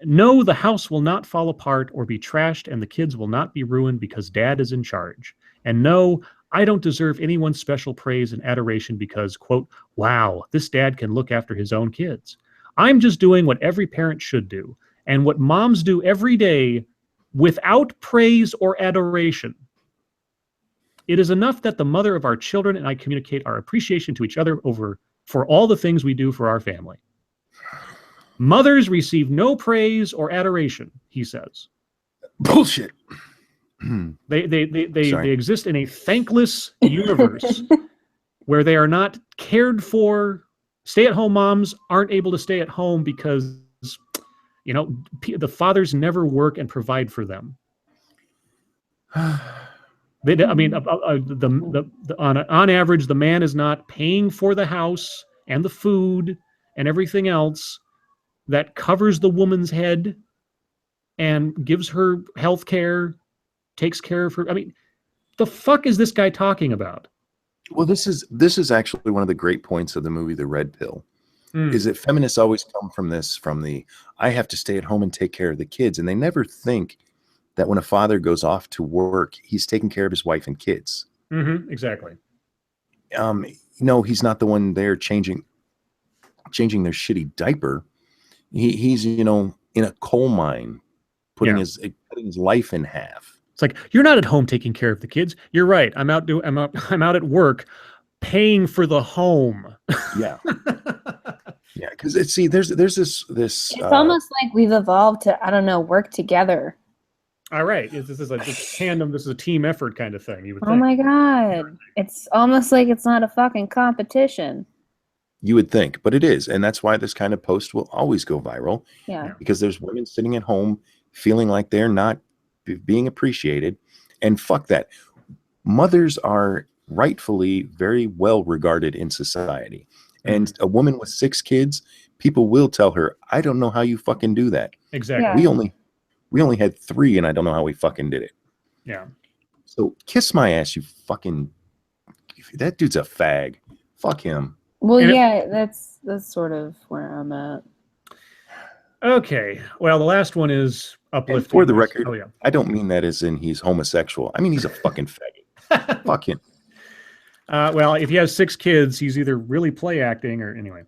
No, the house will not fall apart or be trashed, and the kids will not be ruined because dad is in charge. And no, I don't deserve anyone's special praise and adoration because, quote, wow, this dad can look after his own kids. I'm just doing what every parent should do, and what moms do every day without praise or adoration. It is enough that the mother of our children and I communicate our appreciation to each other for all the things we do for our family. Mothers receive no praise or adoration, he says. Bullshit. They exist in a thankless universe where they are not cared for. Stay-at-home moms aren't able to stay at home because, you know, the fathers never work and provide for them. On average, the man is not paying for the house and the food and everything else that covers the woman's head and gives her health care, takes care of her. I mean, the fuck is this guy talking about? Well, this is actually one of the great points of the movie The Red Pill. Is that feminists always come from the I have to stay at home and take care of the kids, and they never think that when a father goes off to work, he's taking care of his wife and kids. Mm-hmm, exactly. No, he's not the one there changing their shitty diaper. He's, you know, in a coal mine, putting his life in half. It's like, you're not at home taking care of the kids. You're right. I'm out at work, paying for the home. Yeah, yeah. Because there's this. It's almost like we've evolved to, I don't know, work together. All right, this is a tandem. This is a team effort kind of thing. You would think. Oh my god, it's almost like it's not a fucking competition. You would think, but it is. And that's why this kind of post will always go viral. Yeah. Because there's women sitting at home feeling like they're not being appreciated. And fuck that. Mothers are rightfully very well regarded in society. And a woman with 6 kids, people will tell her, I don't know how you fucking do that. Exactly. Yeah. We only had 3 and I don't know how we fucking did it. Yeah. So kiss my ass, you fucking, that dude's a fag. Fuck him. Well, yeah, that's sort of where I'm at. Okay. Well, the last one is uplifting. And for the record, oh, yeah. I don't mean that as in he's homosexual. I mean he's a fucking faggot. Fuck him. Well, if he has 6 kids, he's either really play acting or anyway.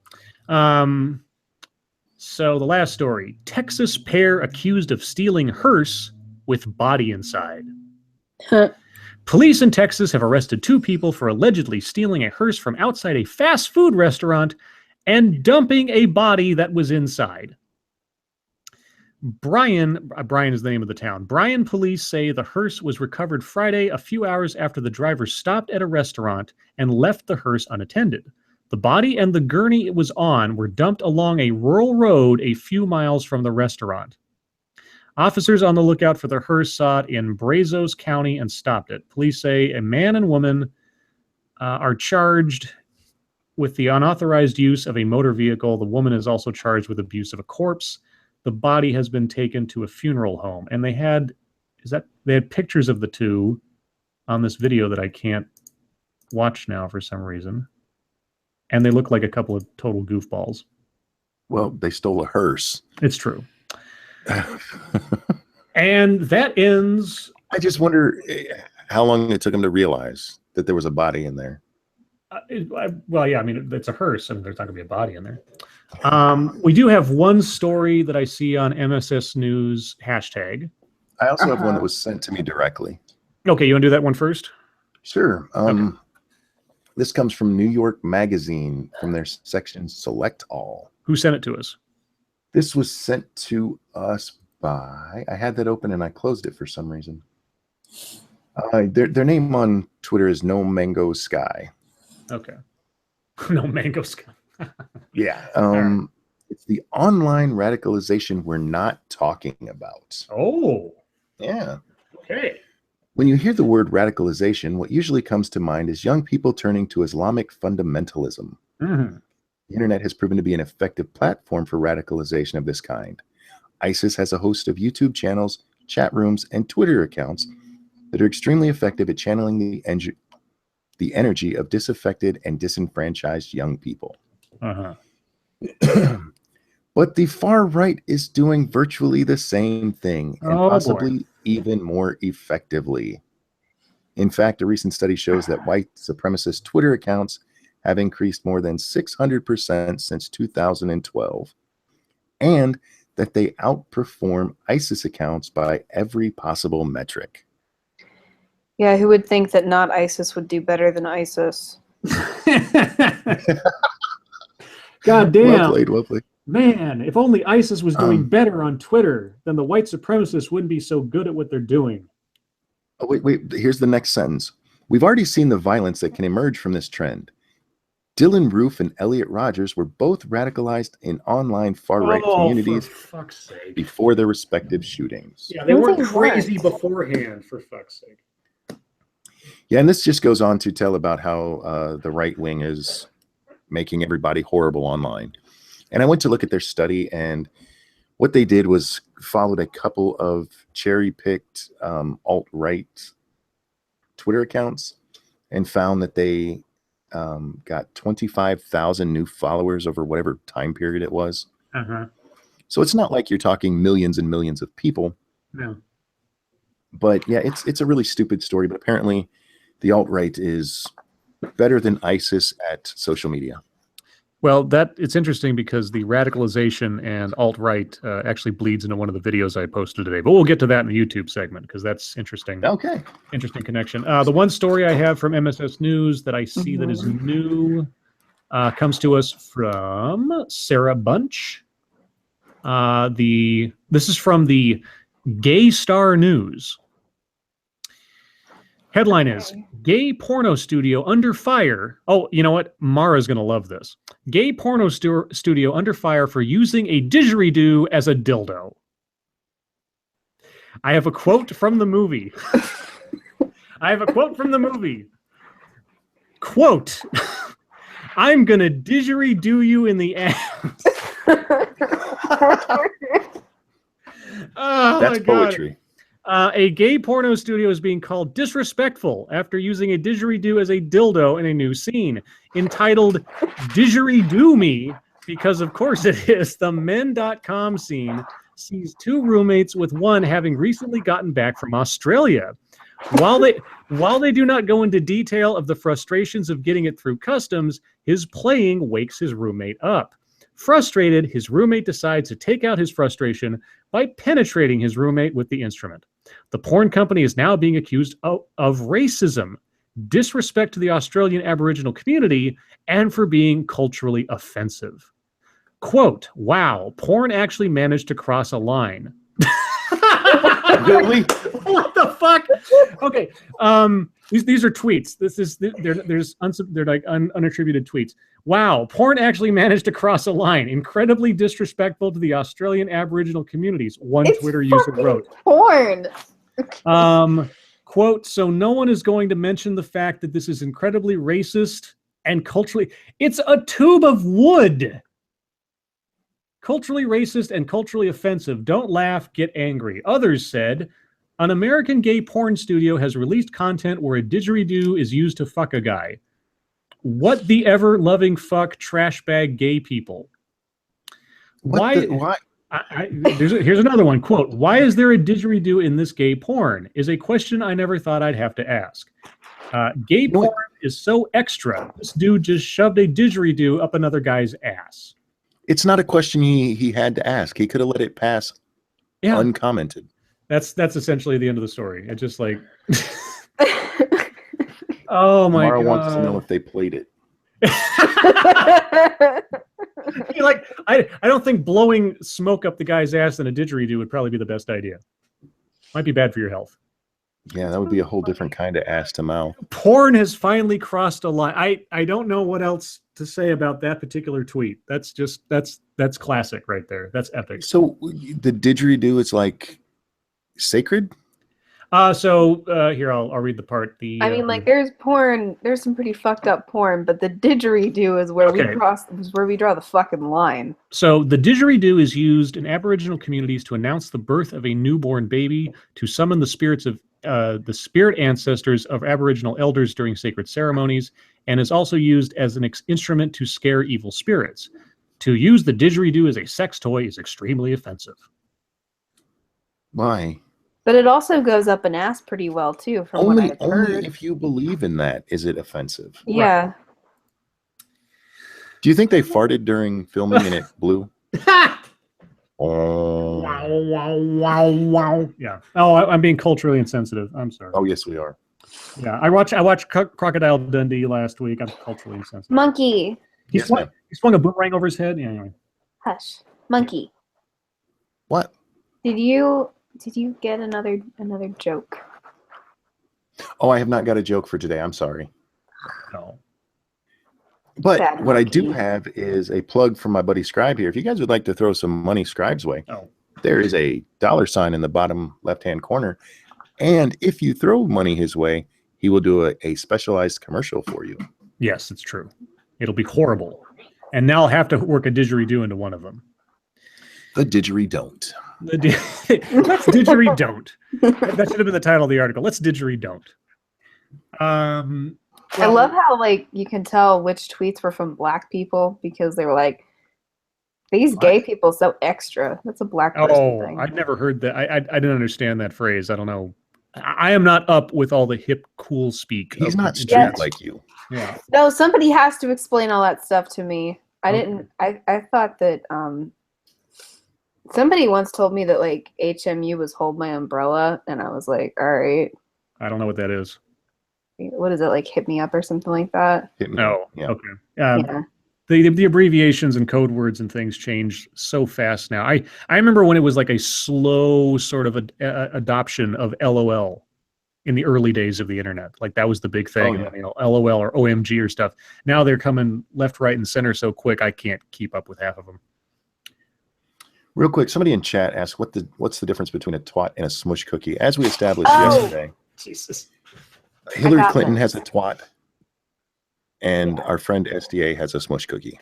So the last story: Texas pair accused of stealing hearse with body inside. Police in Texas have arrested 2 people for allegedly stealing a hearse from outside a fast food restaurant and dumping a body that was inside. Bryan is the name of the town. Bryan police say the hearse was recovered Friday, a few hours after the driver stopped at a restaurant and left the hearse unattended. The body and the gurney it was on were dumped along a rural road a few miles from the restaurant. Officers on the lookout for the hearse saw it in Brazos County and stopped it. Police say a man and woman are charged with the unauthorized use of a motor vehicle. The woman is also charged with abuse of a corpse. The body has been taken to a funeral home. And they had pictures of the 2 on this video that I can't watch now for some reason. And they look like a couple of total goofballs. Well, they stole a hearse. It's true. And that ends. I just wonder how long it took him to realize that there was a body in there. Well, yeah, I mean, it's a hearse, and there's not going to be a body in there. We do have one story that I see on MSS News hashtag. I also have one that was sent to me directly. Okay, you want to do that one first? Sure. Okay. This comes from New York Magazine from their section Select All. Who sent it to us? This was sent to us by, I had that open and I closed it for some reason. Their name on Twitter is No Mango Sky. Okay. No Mango Sky. Yeah. It's the online radicalization we're not talking about. Oh. Yeah. Okay. When you hear the word radicalization, what usually comes to mind is young people turning to Islamic fundamentalism. Mm-hmm. The internet has proven to be an effective platform for radicalization of this kind. ISIS has a host of YouTube channels, chat rooms, and Twitter accounts that are extremely effective at channeling the energy of disaffected and disenfranchised young people. But the far right is doing virtually the same thing, and possibly even more effectively. In fact, a recent study shows that white supremacist Twitter accounts have increased more than 600% since 2012, and that they outperform ISIS accounts by every possible metric. Yeah, who would think that not ISIS would do better than ISIS? God damn. Well played, well played. Man, if only ISIS was doing better on Twitter, then the white supremacists wouldn't be so good at what they're doing. Oh, wait. Here's the next sentence. We've already seen the violence that can emerge from this trend. Dylan Roof and Elliot Rogers were both radicalized in online far-right communities for fuck's sake. Before their respective shootings. Yeah, they weren't crazy beforehand, for fuck's sake. Yeah, and this just goes on to tell about how the right wing is making everybody horrible online. And I went to look at their study, and what they did was followed a couple of cherry-picked alt-right Twitter accounts and found that they got 25,000 new followers over whatever time period it was. So it's not like you're talking millions and millions of people. No. But yeah, it's a really stupid story, but apparently the alt-right is better than ISIS at social media. Well, it's interesting because the radicalization and alt-right actually bleeds into one of the videos I posted today. But we'll get to that in the YouTube segment because that's interesting. Okay. Interesting connection. The one story I have from MSS News that I see that is new comes to us from Sarah Bunch. This is from the Gay Star News. Headline is, Gay Porno Studio Under Fire. Oh, you know what? Mara's going to love this. Gay Porno Studio Under Fire for using a didgeridoo as a dildo. I have a quote from the movie. Quote, I'm going to didgeridoo you in the ass. Oh, that's poetry. A gay porno studio is being called disrespectful after using a didgeridoo as a dildo in a new scene. Entitled Didgeridoo Me, because of course it is, the men.com scene sees two roommates with one having recently gotten back from Australia. While they do not go into detail of the frustrations of getting it through customs, his playing wakes his roommate up. Frustrated, his roommate decides to take out his frustration by penetrating his roommate with the instrument. The porn company is now being accused of racism, disrespect to the Australian Aboriginal community, and for being culturally offensive. Quote, wow, porn actually managed to cross a line. Really? What the fuck? Okay. These are tweets. They're like unattributed tweets. Wow, porn actually managed to cross a line. Incredibly disrespectful to the Australian Aboriginal communities. One Twitter user wrote. Porn. Quote, so no one is going to mention the fact that this is incredibly racist and culturally. It's a tube of wood. Culturally racist and culturally offensive. Don't laugh, get angry. Others said, an American gay porn studio has released content where a didgeridoo is used to fuck a guy. What the ever-loving fuck trash bag gay people. Why? Here's another one. Quote, "Why is there a didgeridoo in this gay porn? Is a question I never thought I'd have to ask. Gay porn is so extra. This dude just shoved a didgeridoo up another guy's ass." It's not a question he had to ask. He could have let it pass uncommented. That's essentially the end of the story. It's just like, oh my Mara God. wants to know if they played it. Like, I don't think blowing smoke up the guy's ass in a didgeridoo would probably be the best idea. Might be bad for your health. Yeah, that would be a whole different kind of ass to mouth. Porn has finally crossed a line. I don't know what else to say about that particular tweet. That's classic right there. That's epic. So the didgeridoo is like sacred? Here I'll read the part. I mean, like, there's porn. There's some pretty fucked up porn, but the didgeridoo is where we draw the fucking line. So the didgeridoo is used in Aboriginal communities to announce the birth of a newborn baby, to summon the spirits of the spirit ancestors of Aboriginal elders during sacred ceremonies, and is also used as an instrument to scare evil spirits. To use the didgeridoo as a sex toy is extremely offensive. Why? But it also goes up an ass pretty well too, from what I've heard. Only if you believe in that is it offensive. Yeah. Right. Do you think they farted during filming and it blew? Oh. Wow. Yeah. Oh, I'm being culturally insensitive. I'm sorry. Oh, yes, we are. Yeah, I watched Crocodile Dundee last week. I'm culturally insensitive. Monkey. He swung a boomerang over his head. Yeah, anyway. Hush. Monkey. What? Did you get another joke? Oh, I have not got a joke for today. I'm sorry. No. But what I do have is a plug from my buddy Scribe here. If you guys would like to throw some money Scribe's way, there is a $sign in the bottom left-hand corner. And if you throw money his way, he will do a specialized commercial for you. Yes, it's true. It'll be horrible. And now I'll have to work a didgeridoo into one of them. The didgeridoo. Let's didgeridoo. That should have been the title of the article. Let's didgeridoo. I love how, like, you can tell which tweets were from black people because they were like, these gay people so extra. That's a black person thing. I'd never heard that. I didn't understand that phrase. I don't know. I am not up with all the hip, cool speak. He's not street like you. Yeah. No, somebody has to explain all that stuff to me. I thought that somebody once told me that, like, HMU was hold my umbrella, and I was like, all right. I don't know what that is. What is it, like hit me up or something like that? No. Yeah. Okay. Yeah. The abbreviations and code words and things change so fast now. I remember when it was like a slow sort of adoption of LOL in the early days of the internet. Like that was the big thing. Oh, yeah. LOL or OMG or stuff. Now they're coming left, right, and center so quick I can't keep up with half of them. Real quick, somebody in chat asked what's the difference between a twat and a smush cookie? As we established yesterday, Jesus. Hillary Clinton has a twat, and our friend SDA has a smush cookie.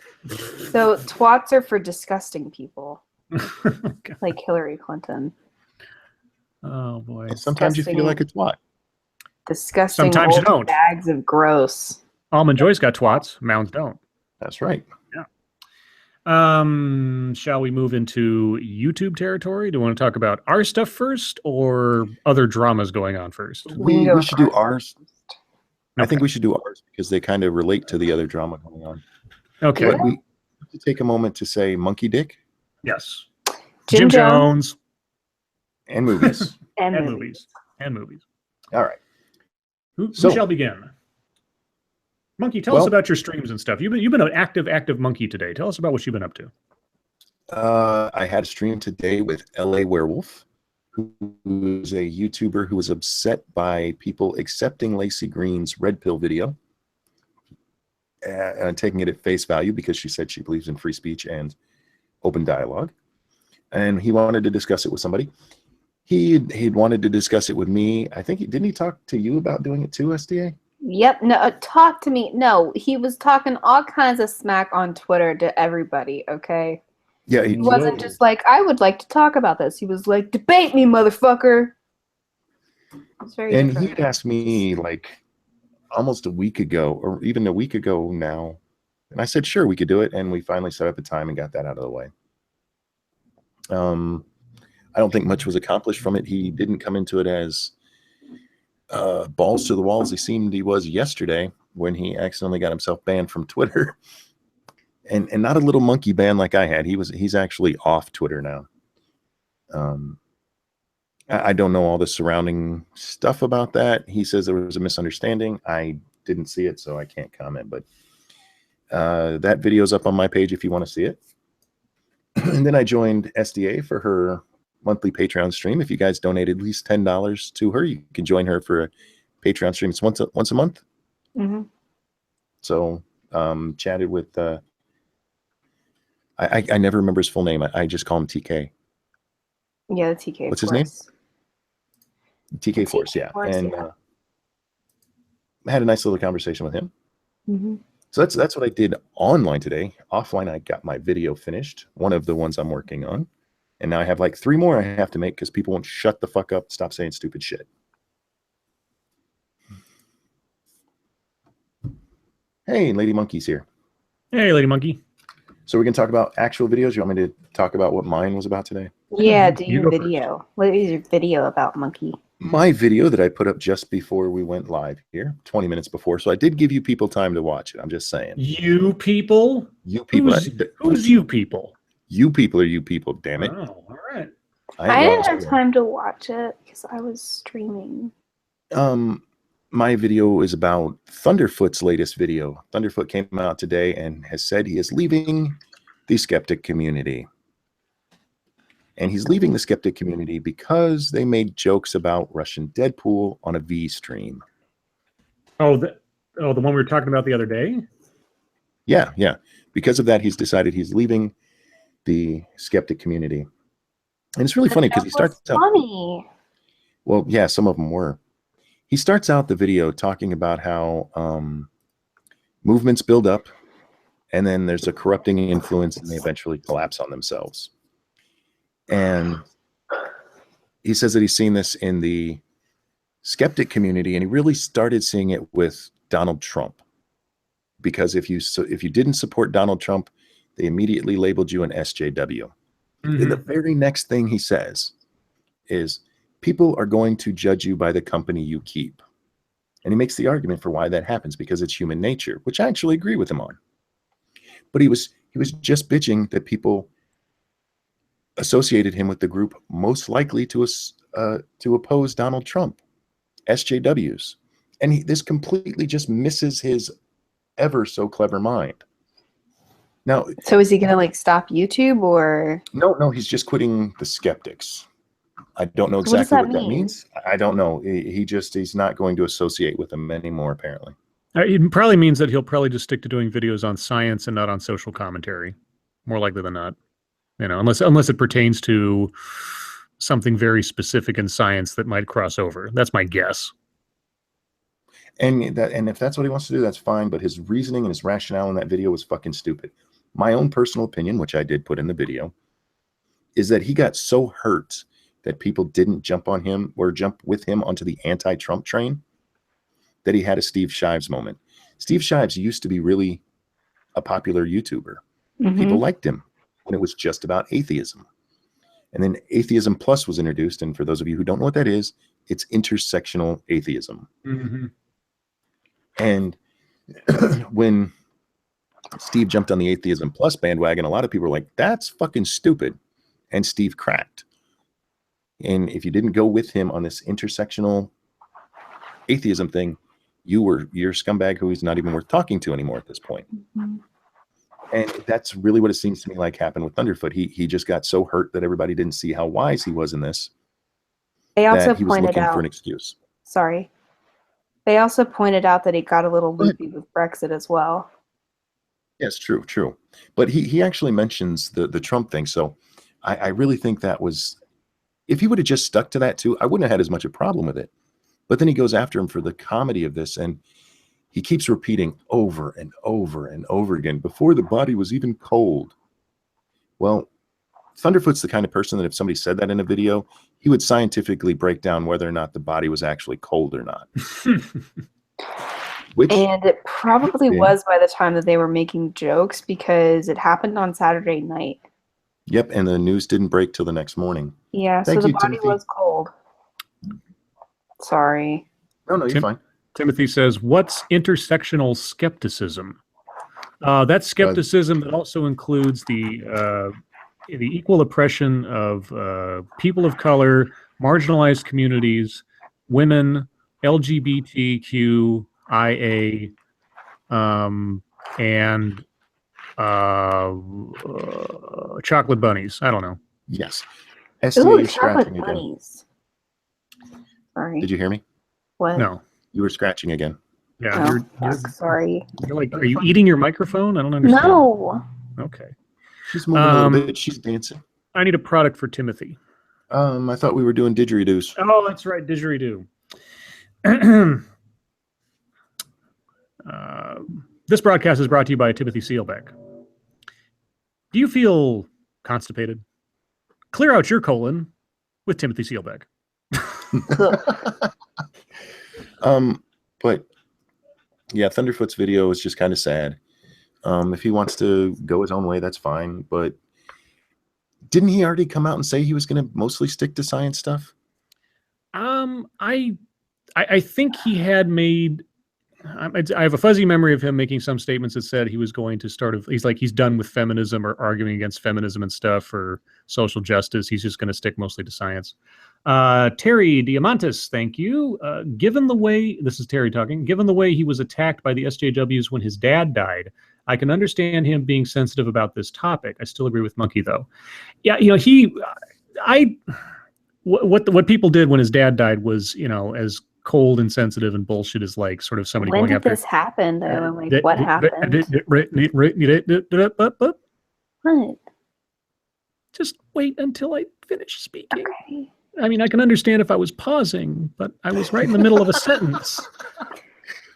So twats are for disgusting people, like Hillary Clinton. Oh boy! And sometimes you feel like a twat. Disgusting. Sometimes you don't. Bags of gross. Almond Joy's got twats. Mounds don't. That's right. Yeah. Shall we move into YouTube territory? Do you want to talk about our stuff first or other dramas going on first? We should do ours. I think we should do ours because they kind of relate to the other drama going on. Okay. But we have to take a moment to say monkey dick. Yes. Jim Jones. And movies. and movies. And movies. All right. Who shall begin? Monkey, tell us about your streams and stuff. You've been an active monkey today. Tell us about what you've been up to. I had a stream today with LA Werewolf, who is a YouTuber who was upset by people accepting Lacey Green's Red Pill video and taking it at face value because she said she believes in free speech and open dialogue. And he wanted to discuss it with somebody. He'd wanted to discuss it with me. I think didn't he talk to you about doing it too, SDA? Yep. No, talk to me. No, he was talking all kinds of smack on Twitter to everybody. Okay. Yeah. He wasn't just like, I would like to talk about this. He was like, debate me, motherfucker. It's very and different. he'd asked me like almost a week ago, or even a week ago now. And I said, sure, we could do it. And we finally set up a time and got that out of the way. I don't think much was accomplished from it. He didn't come into it as balls to the wall as he seemed he was yesterday when he accidentally got himself banned from Twitter. And not a little monkey ban like I had. He's actually off Twitter now. I don't know all the surrounding stuff about that. He says there was a misunderstanding. I didn't see it, so I can't comment. But that video's up on my page if you want to see it. And then I joined SDA for her monthly Patreon stream. If you guys donate at least $10 to her, you can join her for a Patreon stream. It's once a month. Mm-hmm. So chatted with I never remember his full name. I just call him TK. Yeah, the TK. What's his name? TK Force, yeah. And I had a nice little conversation with him. Mm-hmm. So that's what I did online today. Offline, I got my video finished, one of the ones I'm working on. And now I have like 3 more I have to make because people won't shut the fuck up, stop saying stupid shit. Hey, Lady Monkey's here. Hey, Lady Monkey. So we're going to talk about actual videos? You want me to talk about what mine was about today? Yeah, do your video. First. What is your video about, Monkey? My video that I put up just before we went live here, 20 minutes before. So I did give you people time to watch it. I'm just saying. You people? You people. Who's you people? You people are you people, damn it. Oh, all right. I didn't have time to watch it because I was streaming. My video is about Thunderfoot's latest video. Thunderfoot came out today and has said he is leaving the skeptic community. And he's leaving the skeptic community because they made jokes about Russian Deadpool on a V stream. Oh, the one we were talking about the other day? Yeah. Because of that, he's decided he's leaving the skeptic community. And it's really funny because he starts out. Funny. Well, yeah, some of them were. He starts out the video talking about how movements build up and then there's a corrupting influence and they eventually collapse on themselves. And he says that he's seen this in the skeptic community and he really started seeing it with Donald Trump. Because if you didn't support Donald Trump, they immediately labeled you an SJW. Mm-hmm. And the very next thing he says is, people are going to judge you by the company you keep. And he makes the argument for why that happens, because it's human nature, which I actually agree with him on. But he was just bitching that people associated him with the group most likely to oppose Donald Trump, SJWs. And this completely just misses his ever so clever mind. Now, so is he going to like stop YouTube or? No, he's just quitting the skeptics. I don't know exactly what that means. I don't know. He's not going to associate with them anymore, apparently. It probably means that he'll probably just stick to doing videos on science and not on social commentary, more likely than not. You know, unless it pertains to something very specific in science that might cross over. That's my guess. And if that's what he wants to do, that's fine. But his reasoning and his rationale in that video was fucking stupid. My own personal opinion, which I did put in the video, is that he got so hurt that people didn't jump on him or jump with him onto the anti-Trump train that he had a Steve Shives moment. Steve Shives used to be really a popular YouTuber. Mm-hmm. People liked him when it was just about atheism. And then Atheism Plus was introduced. And for those of you who don't know what that is, it's intersectional atheism. Mm-hmm. And when Steve jumped on the Atheism Plus bandwagon, a lot of people were like, that's fucking stupid. And Steve cracked. And if you didn't go with him on this intersectional atheism thing, you're a scumbag who he's not even worth talking to anymore at this point. Mm-hmm. And that's really what it seems to me like happened with Thunderfoot. He just got so hurt that everybody didn't see how wise he was in this. They also that he was looking out for an excuse. Sorry. They also pointed out that he got a little loopy with Brexit as well. Yes, true. But he actually mentions the Trump thing. So I really think that was, if he would have just stuck to that too, I wouldn't have had as much a problem with it. But then he goes after him for the comedy of this, and he keeps repeating over and over and over again, before the body was even cold. Well, Thunderfoot's the kind of person that if somebody said that in a video, he would scientifically break down whether or not the body was actually cold or not. And it probably was by the time that they were making jokes, because it happened on Saturday night. Yep, and the news didn't break till the next morning. Yeah, Thank so the you, body Timothy. was cold. Sorry. No, you're fine. Timothy says, "What's intersectional skepticism?" That's skepticism that also includes the equal oppression of people of color, marginalized communities, women, LGBTQIA, and chocolate bunnies. I don't know. Yes. Ooh, STA, you're chocolate scratching again. bunnies. Sorry. Did you hear me? What? No. You were scratching again. Yeah, Oh, sorry. You're like, are you eating your microphone? I don't understand. No. Okay. She's moving a little bit. She's dancing. I need a product for Timothy. I thought we were doing didgeridoos. Oh, that's right, didgeridoo. This broadcast is brought to you by Timothy Seelbeck. Do you feel constipated? Clear out your colon with Timothy Seelbeck. But yeah, Thunderfoot's video is just kind of sad. If he wants to go his own way, that's fine. But didn't he already come out and say he was going to mostly stick to science stuff? I think he had made. I have a fuzzy memory of him making some statements that said he was going to he's done with feminism or arguing against feminism and stuff or social justice. He's just going to stick mostly to science. Terry Diamantis, thank you. Given the way, this is Terry talking, given the way he was attacked by the SJWs when his dad died, I can understand him being sensitive about this topic. I still agree with Monkey though. Yeah, what people did when his dad died was, as cold and sensitive and bullshit as like sort of somebody When going did after. this happen though? Like what happened? What? Just wait until I finish speaking. Okay. I mean, I can understand if I was pausing, but I was right in the middle of a sentence.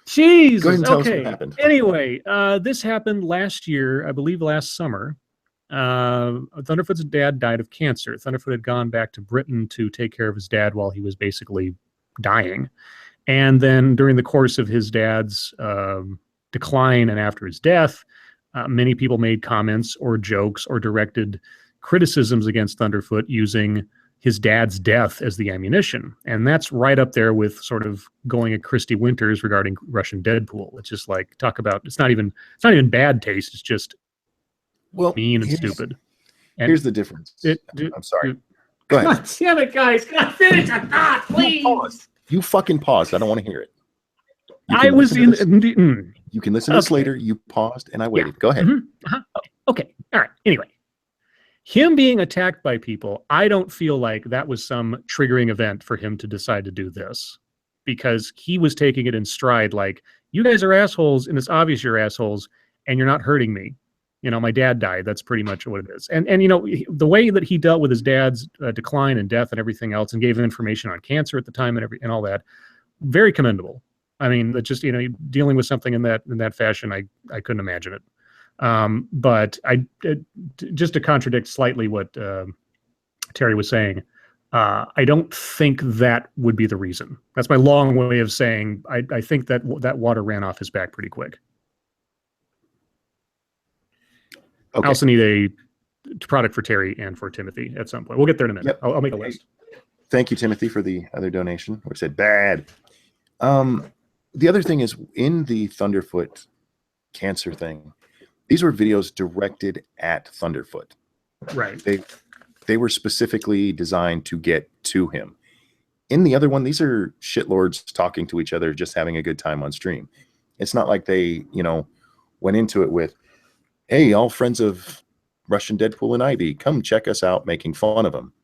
Jesus. Go ahead and tell us Okay. what happened. Anyway, this happened last year, I believe last summer. Thunderfoot's dad died of cancer. Thunderfoot had gone back to Britain to take care of his dad while he was basically dying. And then during the course of his dad's decline and after his death, many people made comments or jokes or directed criticisms against Thunderfoot using his dad's death as the ammunition. And that's right up there with sort of going at Christy Winters regarding Russian Deadpool. It's just like, talk about, it's not even bad taste. It's just mean and stupid. And here's the difference. I'm sorry. Go ahead. God damn it, guys. Can I finish a thought, please? You fucking paused. I don't want to hear it. I was in. You can listen to this later. You paused and I waited. Yeah. Go ahead. Okay. All right. Anyway, him being attacked by people, I don't feel like that was some triggering event for him to decide to do this, because he was taking it in stride. Like, you guys are assholes, and it's obvious you're assholes, and you're not hurting me. My dad died. That's pretty much what it is. And the way that he dealt with his dad's decline and death and everything else, and gave information on cancer at the time and all that, very commendable. I mean, that just, dealing with something in that fashion, I couldn't imagine it. But just to contradict slightly what Terry was saying, I don't think that would be the reason. That's my long way of saying I think that water ran off his back pretty quick. Okay. I also need a product for Terry and for Timothy at some point. We'll get there in a minute. Yep. I'll make a list. Thank you, Timothy, for the other donation. We said bad. The other thing is, in the Thunderfoot cancer thing, these were videos directed at Thunderfoot. Right. They were specifically designed to get to him. In the other one, these are shitlords talking to each other, just having a good time on stream. It's not like they, went into it with, hey, all friends of Russian Deadpool and Ivy, come check us out, making fun of him.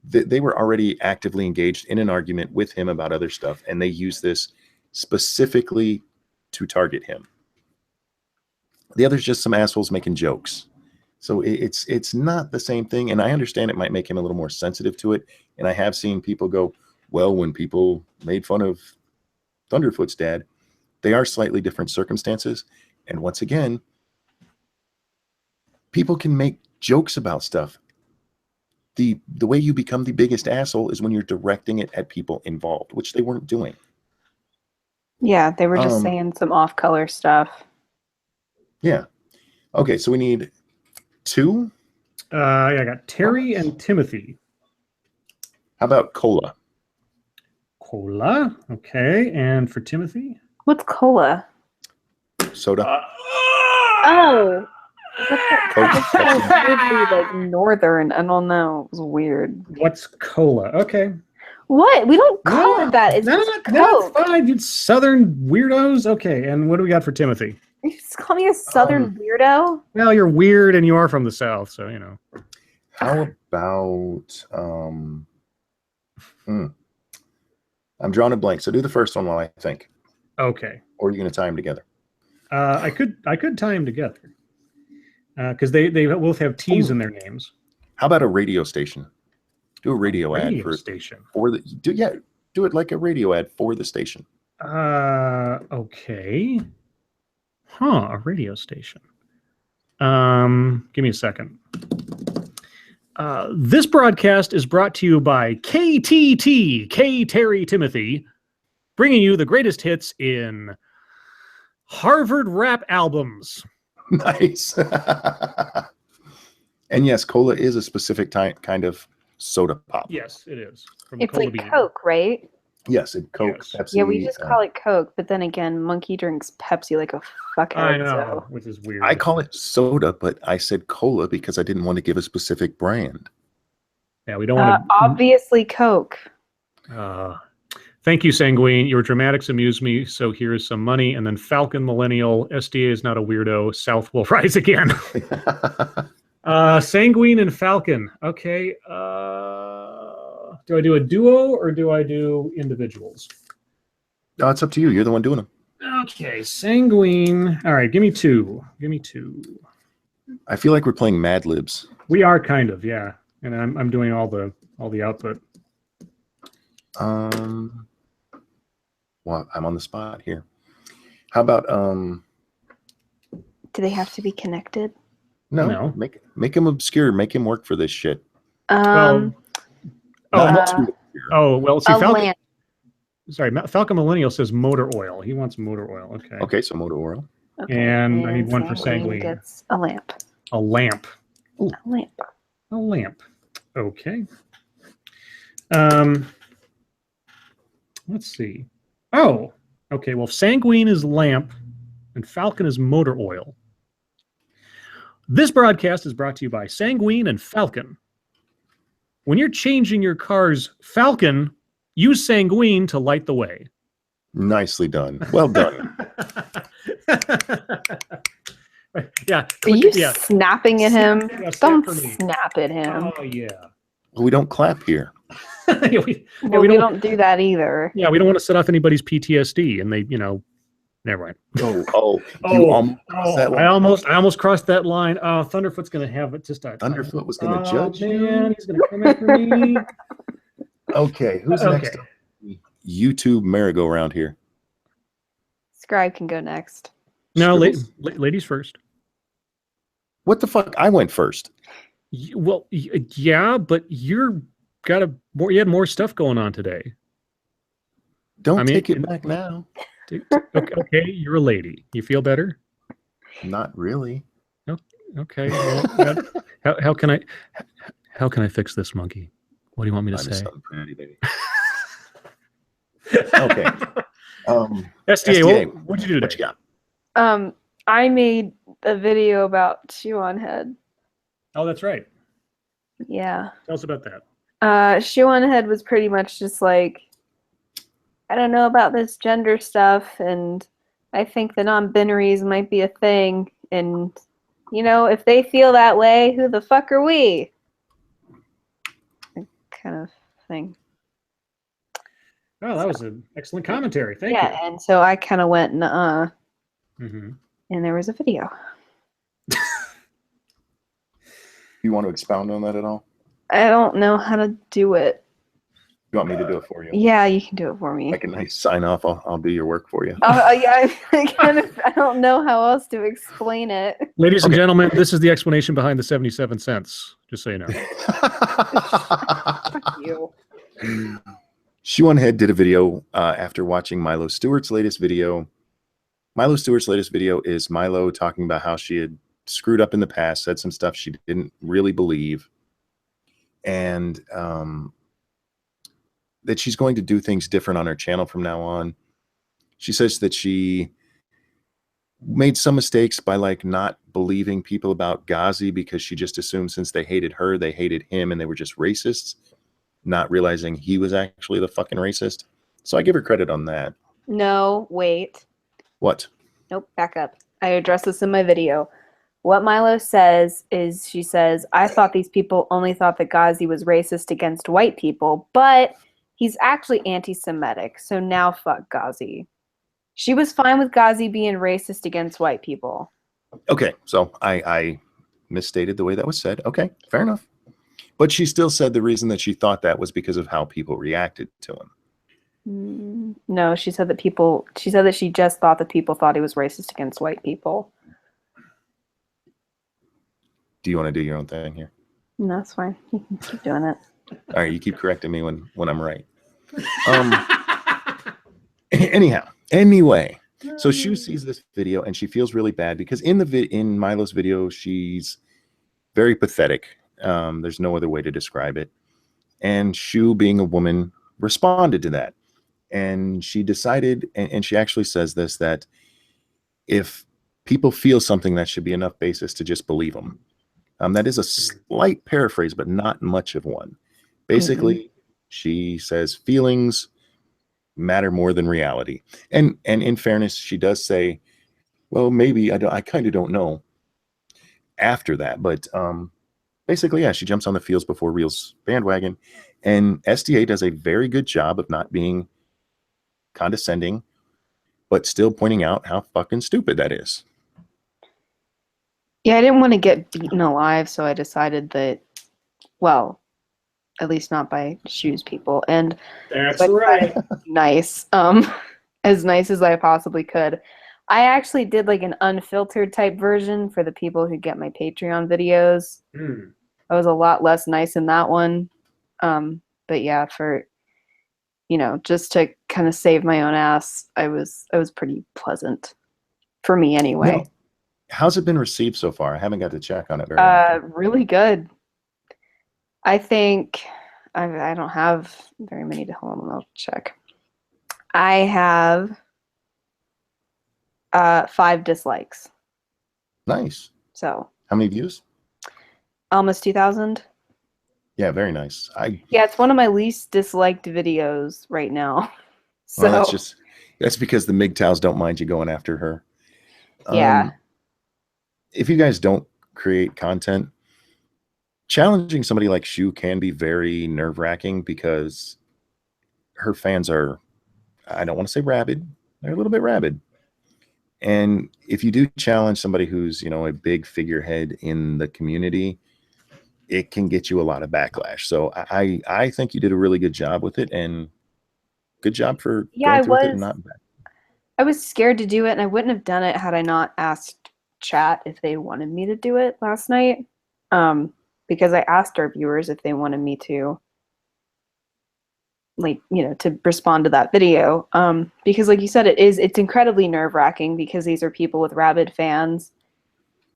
They were already actively engaged in an argument with him about other stuff, and they used this specifically to target him. The other's just some assholes making jokes. So it's not the same thing, and I understand it might make him a little more sensitive to it, and I have seen people go, well, when people made fun of Thunderfoot's dad, they are slightly different circumstances, and once again, people can make jokes about stuff. The way you become the biggest asshole is when you're directing it at people involved, which they weren't doing. Yeah, they were just saying some off-color stuff. Yeah. Okay, so we need 2. I got Terry and Timothy. How about cola? Cola. Okay. And for Timothy? What's cola? Soda? Oh. Coke, Weirdly, like northern. I don't know. It was weird. What's cola? Okay. What? We don't call it that. It's just Coke. That's fine. You southern weirdos. Okay. And what do we got for Timothy? You just call me a southern weirdo? Well, you're weird and you are from the South, so you know. How about I'm drawing a blank, so do the first one while I think. Okay. Or are you going to tie them together? I could tie them together because they both have T's in their names. How about a radio station? Do a radio ad for station for the do it like a radio ad for the station. Okay. Huh, a radio station. Give me a second. This broadcast is brought to you by KTT, K. Terry Timothy, bringing you the greatest hits in Harvard rap albums. Nice. And yes, cola is a specific kind of soda pop. Yes, it is. It's like Coke, right? Yes, it Coke, Yes. Pepsi. Yeah, we just call it Coke, but then again, Monkey drinks Pepsi like a fuckhead. I know, So. which is weird. I call it soda, but I said cola because I didn't want to give a specific brand. Yeah, we don't want to. Obviously, Coke. Thank you, Sanguine. Your dramatics amuse me, so here's some money. And then Falcon Millennial, SDA is not a weirdo. South will rise again. Sanguine and Falcon. Okay. Do I do a duo or do I do individuals? No, it's up to you. You're the one doing them. Okay, Sanguine. All right, give me two. Give me two. I feel like we're playing Mad Libs. We are kind of, yeah. And I'm doing all the output. Well, I'm on the spot here. How about Do they have to be connected? No. Make him obscure. Make him work for this shit. Um. Well, see, Falcon. Lamp. Sorry, Falcon Millennial says motor oil. He wants motor oil. Okay. Okay, so motor oil. Okay. And I need one for Sanguine. Gets a lamp. A lamp. Ooh. A lamp. A lamp. Okay. Let's see. Oh, okay. Well, Sanguine is lamp and Falcon is motor oil. This broadcast is brought to you by Sanguine and Falcon. When you're changing your car's Falcon, use Sanguine to light the way. Nicely done. Well done. Yeah. Are you snapping at him? Don't snap at him. Oh, yeah. We don't clap here. we don't do that either. Yeah, we don't want to set off anybody's PTSD, and they, never mind. I almost crossed that line. Thunderfoot's going to have it. Thunderfoot was going to judge you. He's going to come after me. Okay, who's next? YouTube merry-go-round here. Scribe can go next. No, ladies first. What the fuck? I went first. Well, yeah, but you had more stuff going on today. Take it back now. Okay, you're a lady. You feel better? Not really. Okay. Well, how can I fix this, monkey? What do you want me to say? Pretty, baby. Okay. SDA, what'd you do today? What you got? I made a video about Shoe on Head. Oh, that's right. Yeah. Tell us about that. Shoe on Head was pretty much just like, I don't know about this gender stuff, and I think the non-binaries might be a thing, and, if they feel that way, who the fuck are we? Kind of thing. Oh, that was an excellent commentary. Thank you. Yeah, and so I kind of went, Mm-hmm. And there was a video. You want to expound on that at all? I don't know how to do it. You want me to do it for you? Yeah, you can do it for me. Like a nice sign off. I'll do your work for you. Yeah, I don't know how else to explain it. Ladies and gentlemen, this is the explanation behind the 77 cents. Just so you know. Fuck you. Shoe on Head did a video after watching Milo Stewart's latest video. Milo Stewart's latest video is Milo talking about how she had screwed up in the past, said some stuff she didn't really believe, and that she's going to do things different on her channel from now on. She says that she made some mistakes by like not believing people about Ghazi because she just assumed since they hated her, they hated him and they were just racists, not realizing he was actually the fucking racist. So I give her credit on that. No, wait. What? Nope, back up. I addressed this in my video. What Milo says is, she says, I thought these people only thought that Ghazi was racist against white people, but he's actually anti-Semitic, so now fuck Ghazi. She was fine with Ghazi being racist against white people. Okay, so I misstated the way that was said. Okay, fair enough. But she still said the reason that she thought that was because of how people reacted to him. No, she said that she just thought that people thought he was racist against white people. Do you want to do your own thing here? No, that's fine. You can keep doing it. All right, you keep correcting me when I'm right. Anyway, so Shu sees this video and she feels really bad because in Milo's video, she's very pathetic. There's no other way to describe it. And Shu, being a woman, responded to that. And she decided, and she actually says this, that if people feel something, that should be enough basis to just believe them. That is a slight paraphrase, but not much of one. Basically, she says feelings matter more than reality. And in fairness, she does say, well, maybe I kind of don't know after that. But basically, yeah, she jumps on the feels before reals bandwagon. And SDA does a very good job of not being condescending, but still pointing out how fucking stupid that is. Yeah, I didn't want to get beaten alive, so I decided that, well, at least not by Shu's people. And that's right. Nice. As nice as I possibly could. I actually did like an unfiltered type version for the people who get my Patreon videos. I was a lot less nice in that one. But yeah, for, you know, just to kind of save my own ass, I was pretty pleasant for me anyway. No. How's it been received so far? I haven't got to check on it very often. Really good. I think I don't have very many to hold on. I'll check. I have 5 dislikes. Nice. So how many views? Almost 2,000. Yeah, very nice. Yeah, it's one of my least disliked videos right now. So well, that's because the MGTOWs don't mind you going after her. Yeah. If you guys don't create content, challenging somebody like Shu can be very nerve-wracking because her fans are, I don't want to say rabid, they're a little bit rabid. And if you do challenge somebody who's, you know, a big figurehead in the community, it can get you a lot of backlash. So I think you did a really good job with it, and good job for going through with it and not back. I was scared to do it, and I wouldn't have done it had I not asked chat if they wanted me to do it last night. Because I asked our viewers if they wanted me to, like, you know, to respond to that video. Because like you said, it's incredibly nerve-wracking because these are people with rabid fans.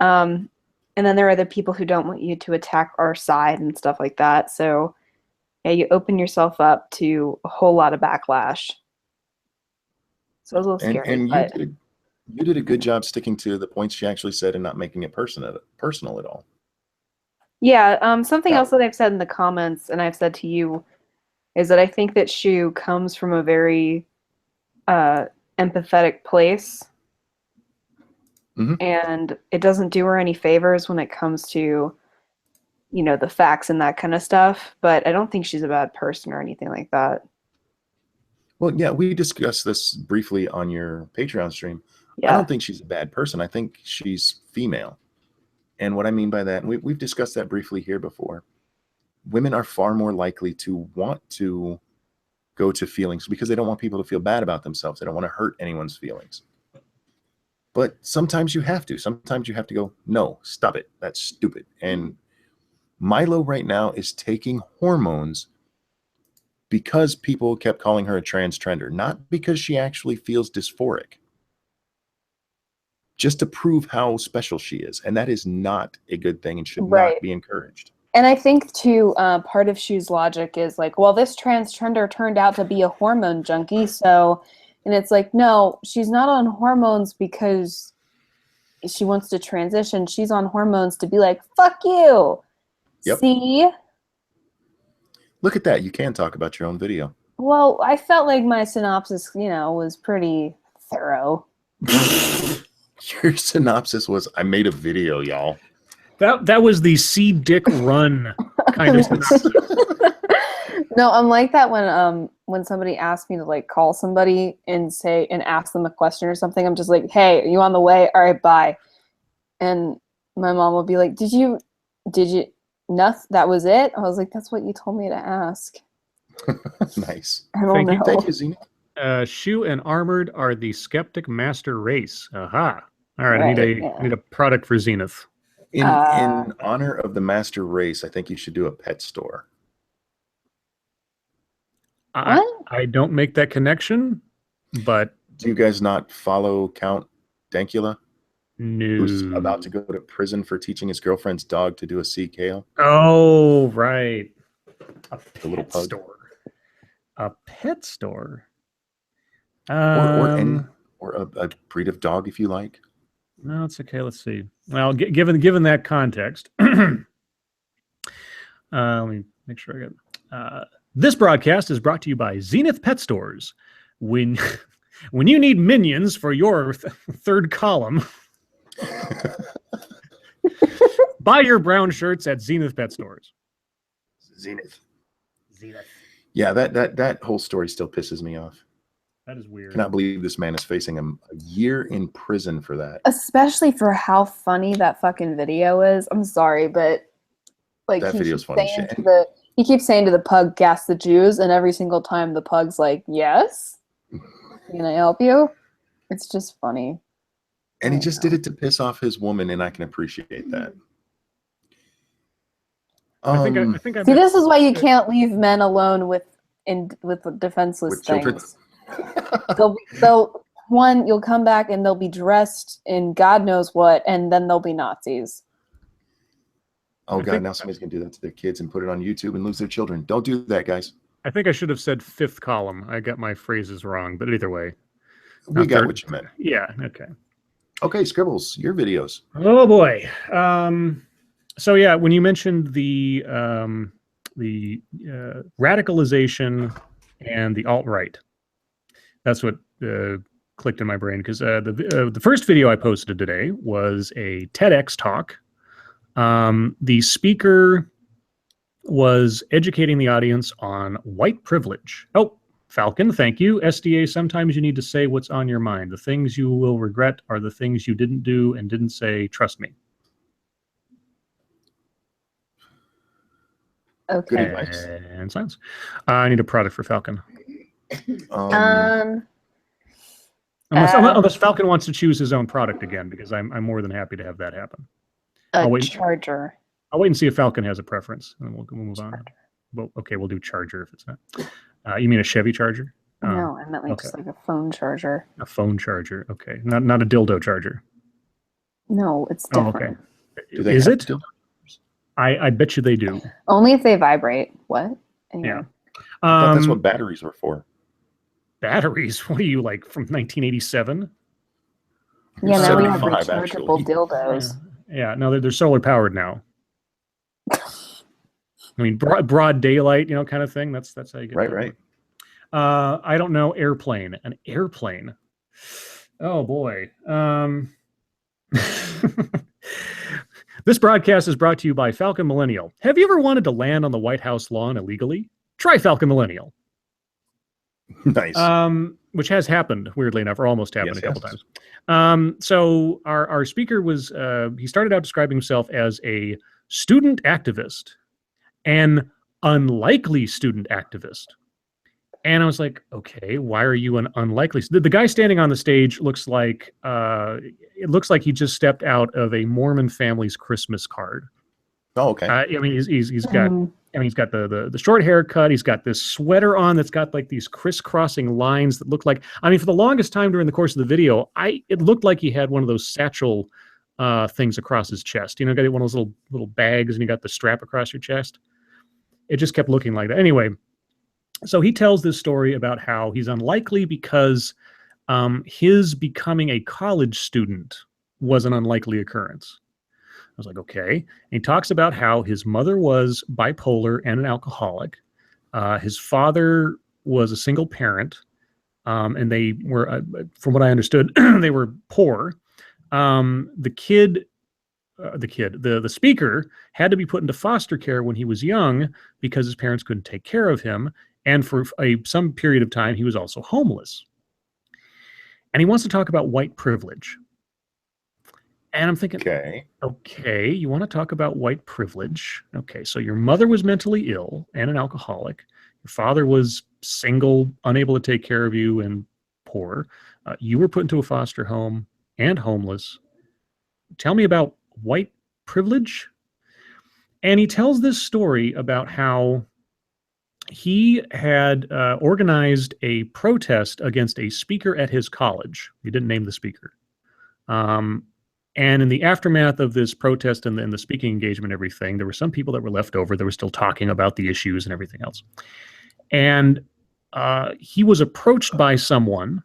And then there are the people who don't want you to attack our side and stuff like that. So yeah, you open yourself up to a whole lot of backlash. So it was a little scary. And you did a good job sticking to the points she actually said and not making it personal at all. Yeah, something else that I've said in the comments, and I've said to you, is that I think that Shu comes from a very empathetic place. And it doesn't do her any favors when it comes to, you know, the facts and that kind of stuff. But I don't think she's a bad person or anything like that. Well, yeah, we discussed this briefly on your Patreon stream. Yeah. I don't think she's a bad person. I think she's female. And what I mean by that, and we've discussed that briefly here before, women are far more likely to want to go to feelings because they don't want people to feel bad about themselves. They don't want to hurt anyone's feelings. But sometimes you have to. Sometimes you have to go, no, stop it. That's stupid. And Milo right now is taking hormones because people kept calling her a transgender, not because she actually feels dysphoric. just to prove how special she is. And that is not a good thing and should Right. not be encouraged. And I think, too, part of Shu's logic is like, well, this transgender turned out to be a hormone junkie, so... And it's like, no, she's not on hormones because she wants to transition. She's on hormones to be like, fuck you. Yep. See? Look at that. You can talk about your own video. Well, I felt like my synopsis, was pretty thorough. Your synopsis was, I made a video, y'all. That was the see dick run kind of synopsis. No, I'm like that when somebody asks me to like call somebody and ask them a question or something. I'm just like, hey, are you on the way? All right, bye. And my mom will be like, did you nothing? That was it? I was like, that's what you told me to ask. Nice. I don't know. Thank you, Zena. Shu and Armored are the skeptic master race. Aha. All right, Right, I need a product for Zenith. In honor of the master race, I think you should do a pet store. I don't make that connection, but... Do you guys not follow Count Dankula? No. Who's about to go to prison for teaching his girlfriend's dog to do a sea kale? Oh, right. A little pet pug. store. A pet store? Or a breed of dog, if you like. No, it's okay. Let's see. Well, given that context, let me make sure I get... this broadcast is brought to you by Zenith Pet Stores. When you need minions for your third column, buy your brown shirts at Zenith Pet Stores. Zenith. Yeah, that whole story still pisses me off. That is weird. I cannot believe this man is facing a year in prison for that. Especially for how funny that fucking video is. I'm sorry, but like that video's funny shit. He keeps saying to the pug, gas the Jews, and every single time the pug's like, yes? Can I help you? It's just funny. And he just did it to piss off his woman, and I can appreciate that. I think See, this is why you can't leave men alone with defenseless children. things. You'll come back and they'll be dressed in God knows what, and then they'll be Nazis. Oh, God, now somebody's going to do that to their kids and put it on YouTube and lose their children. Don't do that, guys. I think I should have said fifth column. I got my phrases wrong, but either way. We got what you meant. Yeah, okay. Okay, Scribbles, your videos. Oh, boy. So, yeah, when you mentioned the radicalization and the alt-right, that's what clicked in my brain, because the first video I posted today was a TEDx talk. The speaker was educating the audience on white privilege. Oh, Falcon, thank you. SDA, sometimes you need to say what's on your mind. The things you will regret are the things you didn't do and didn't say. Trust me. Okay. Good advice. And silence. I need a product for Falcon. Unless Falcon wants to choose his own product again, because I'm more than happy to have that happen. Charger. I'll wait and see if Falcon has a preference, and we'll move on. Well, okay, we'll do charger if it's not. You mean a Chevy charger? No, I meant like just like a phone charger. A phone charger. Okay, not a dildo charger. No, it's different. Oh, okay. Is it? I bet you they do. Only if they vibrate. What? Anyway. Yeah. I thought that's what batteries were for. Batteries? What are you, like, from 1987? Yeah, now we have 75, rechargeable dildos. Yeah, no, they're solar powered now. I mean, broad daylight, kind of thing. That's how you get right. I don't know. Airplane. An airplane. Oh boy. This broadcast is brought to you by Falcon Millennial. Have you ever wanted to land on the White House lawn illegally? Try Falcon Millennial. Nice. Which has happened, weirdly enough, or almost happened a couple times. So our speaker was, he started out describing himself as a student activist, an unlikely student activist. And I was like, okay, why are you an unlikely? The guy standing on the stage looks like, it looks like he just stepped out of a Mormon family's Christmas card. Oh, okay. I mean, he's got. I mean, he's got the short haircut. He's got this sweater on that's got like these crisscrossing lines that look like. I mean, for the longest time during the course of the video, it looked like he had one of those satchel things across his chest. You know, got one of those little bags, and you got the strap across your chest. It just kept looking like that. Anyway, so he tells this story about how he's unlikely because his becoming a college student was an unlikely occurrence. I was like, okay. And he talks about how his mother was bipolar and an alcoholic. His father was a single parent, and they were, from what I understood, they were poor. The speaker had to be put into foster care when he was young because his parents couldn't take care of him. And for some period of time, he was also homeless. And he wants to talk about white privilege. And I'm thinking, okay, you want to talk about white privilege. Okay, so your mother was mentally ill and an alcoholic. Your father was single, unable to take care of you, and poor. You were put into a foster home and homeless. Tell me about white privilege. And he tells this story about how he had organized a protest against a speaker at his college. He didn't name the speaker. And in the aftermath of this protest and the speaking engagement and everything, there were some people that were left over that were still talking about the issues and everything else. And he was approached by someone,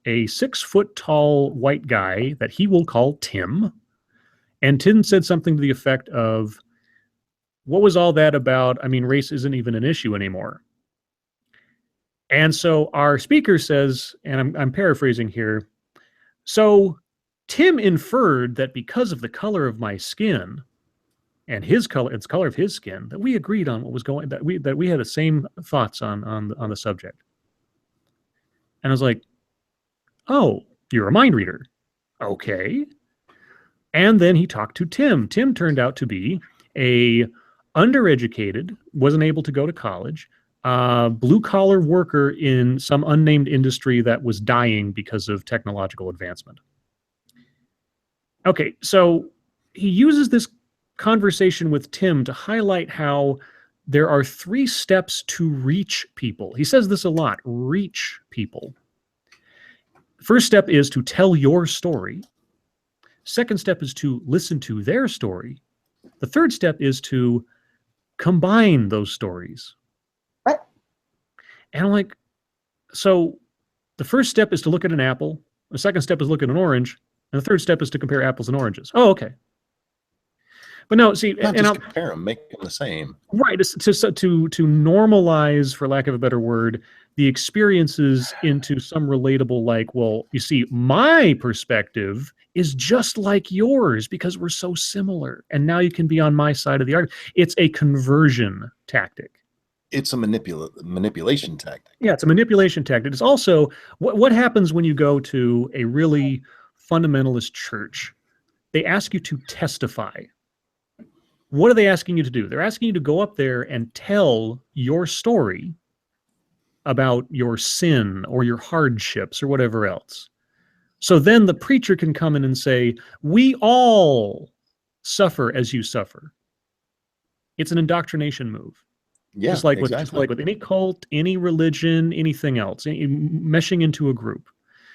a 6-foot-tall white guy that he will call Tim. And Tim said something to the effect of, what was all that about? I mean, race isn't even an issue anymore. And so our speaker says, and I'm paraphrasing here, so Tim inferred that because of the color of my skin and his color, it's color of his skin, that we agreed on what was going, that we had the same thoughts on the subject. And I was like, oh, you're a mind reader. Okay. And then he talked to Tim. Tim turned out to be a undereducated, wasn't able to go to college, blue-collar worker in some unnamed industry that was dying because of technological advancement. Okay, so he uses this conversation with Tim to highlight how there are 3 steps to reach people. He says this a lot, reach people. First step is to tell your story. Second step is to listen to their story. The third step is to combine those stories. What? And I'm like, so the first step is to look at an apple. The second step is look at an orange. And the third step is to compare apples and oranges. Oh, okay. But no, see, not just compare them, make them the same. Right, to normalize, for lack of a better word, the experiences into some relatable, like, well, you see, my perspective is just like yours because we're so similar, and now you can be on my side of the argument. It's a conversion tactic. It's a manipulation tactic. Yeah, it's a manipulation tactic. It's also what happens when you go to a really fundamentalist church. They ask you to testify. What are they asking you to do? They're asking you to go up there and tell your story about your sin or your hardships or whatever else. So then the preacher can come in and say, we all suffer as you suffer. It's an indoctrination move. Yeah, just like exactly. with any cult, any religion, anything else, meshing into a group.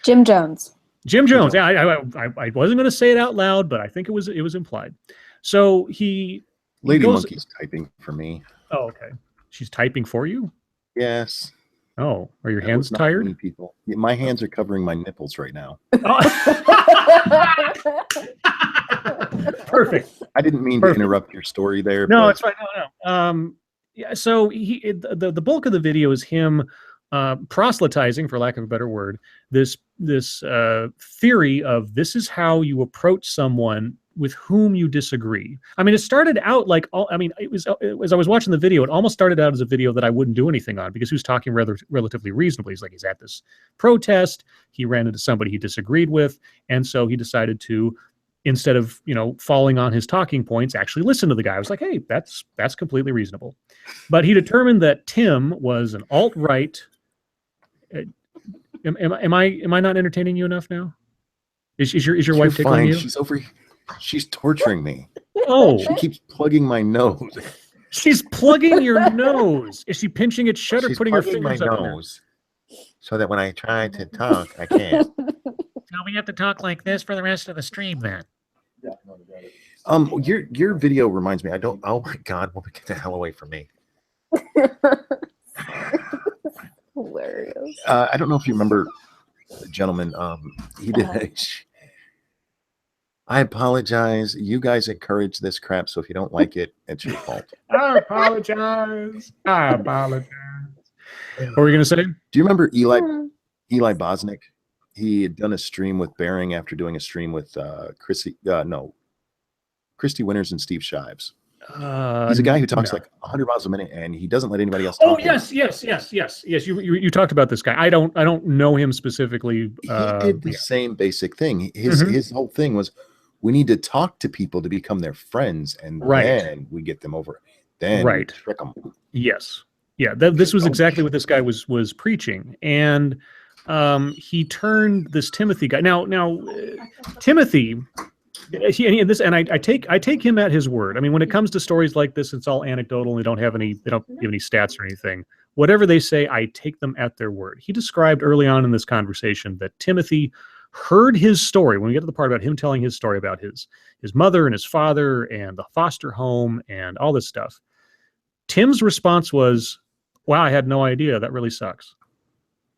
Jim Jones. Jim Jones. Yeah, I wasn't going to say it out loud, but I think it was implied. So Lady Monkey's typing for me. Oh, okay. She's typing for you? Yes. Oh, are your hands tired? Me, people. Yeah, my hands are covering my nipples right now. Perfect. I didn't mean to interrupt your story there. No, it's fine. No. Yeah. So the bulk of the video is him proselytizing, for lack of a better word, this theory of this is how you approach someone with whom you disagree. I mean, it started out like, it was as I was watching the video, it almost started out as a video that I wouldn't do anything on because he was talking relatively reasonably. He's at this protest, he ran into somebody he disagreed with, and so he decided to, instead of falling on his talking points, actually listen to the guy. I was like, hey, that's completely reasonable. But he determined that Tim was an alt-right. Am I not entertaining you enough now? Is your wife tickling you? She's over here. She's torturing me. Oh, She keeps plugging my nose. she's plugging your nose. Is she pinching it shut or She's putting her plugging my fingers up in there? nose so that when I try to talk, I can't. So we have to talk like this for the rest of the stream, then. Your video reminds me. I don't. Oh my God! Woman, get the hell away from me. Hilarious. I don't know if you remember the gentleman. He did. I apologize. You guys encourage this crap, so if you don't like it, it's your fault. I apologize. I apologize. What were you gonna say? Do you remember Eli Bosnick? He had done a stream with Bering after doing a stream with Christy Winters and Steve Shives. He's a guy who talks like 100 miles a minute, and he doesn't let anybody else talk. Oh yes. You talked about this guy. I don't know him specifically. He did the same basic thing. His whole thing was, we need to talk to people to become their friends, and then we get them over. Then we trick them. Yes. Yeah. This was exactly what this guy was preaching, and he turned this Timothy guy. Now Timothy. I take him at his word. I mean, when it comes to stories like this, it's all anecdotal, and they don't give any stats or anything. Whatever they say, I take them at their word. He described early on in this conversation that Timothy heard his story. When we get to the part about him telling his story about his mother and his father and the foster home and all this stuff, Tim's response was, "Wow, I had no idea. That really sucks."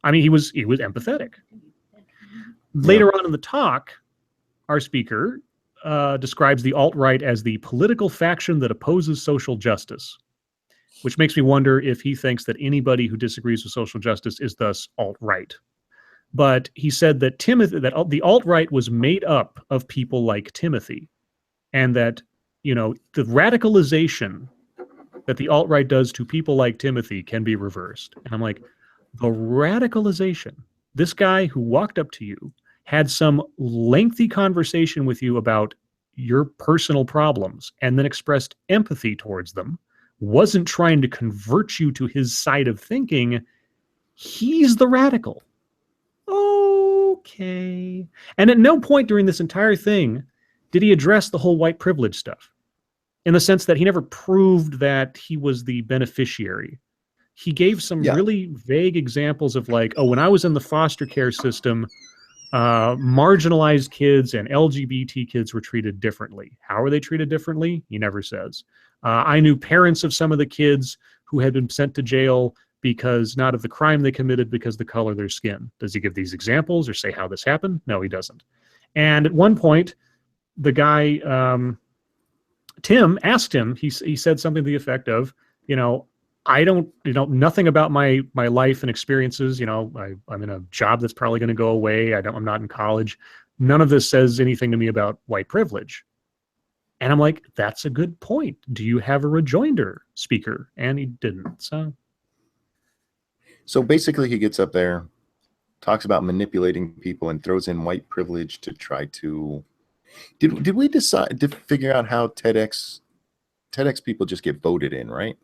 I mean, he was empathetic. Later on in the talk, our speaker describes the alt-right as the political faction that opposes social justice, which makes me wonder if he thinks that anybody who disagrees with social justice is thus alt-right. But he said that the alt-right was made up of people like Timothy, and that, the radicalization that the alt-right does to people like Timothy can be reversed. And I'm like, the radicalization, this guy who walked up to you, had some lengthy conversation with you about your personal problems, and then expressed empathy towards them, wasn't trying to convert you to his side of thinking, he's the radical. Okay. And at no point during this entire thing did he address the whole white privilege stuff, in the sense that he never proved that he was the beneficiary. He gave some really vague examples of like, when I was in the foster care system, marginalized kids and LGBT kids were treated differently. How are they treated differently? He never says. I knew parents of some of the kids who had been sent to jail because not of the crime they committed, because the color of their skin. Does he give these examples or say how this happened? No, he doesn't. And at one point, the guy, Tim, asked him, he said something to the effect of, I don't, nothing about my life and experiences. I'm in a job that's probably going to go away. I'm not in college. None of this says anything to me about white privilege. And I'm like, that's a good point. Do you have a rejoinder, speaker? And he didn't. So basically, he gets up there, talks about manipulating people, and throws in white privilege to try to. Did we decide to figure out how TEDx people just get voted in, right?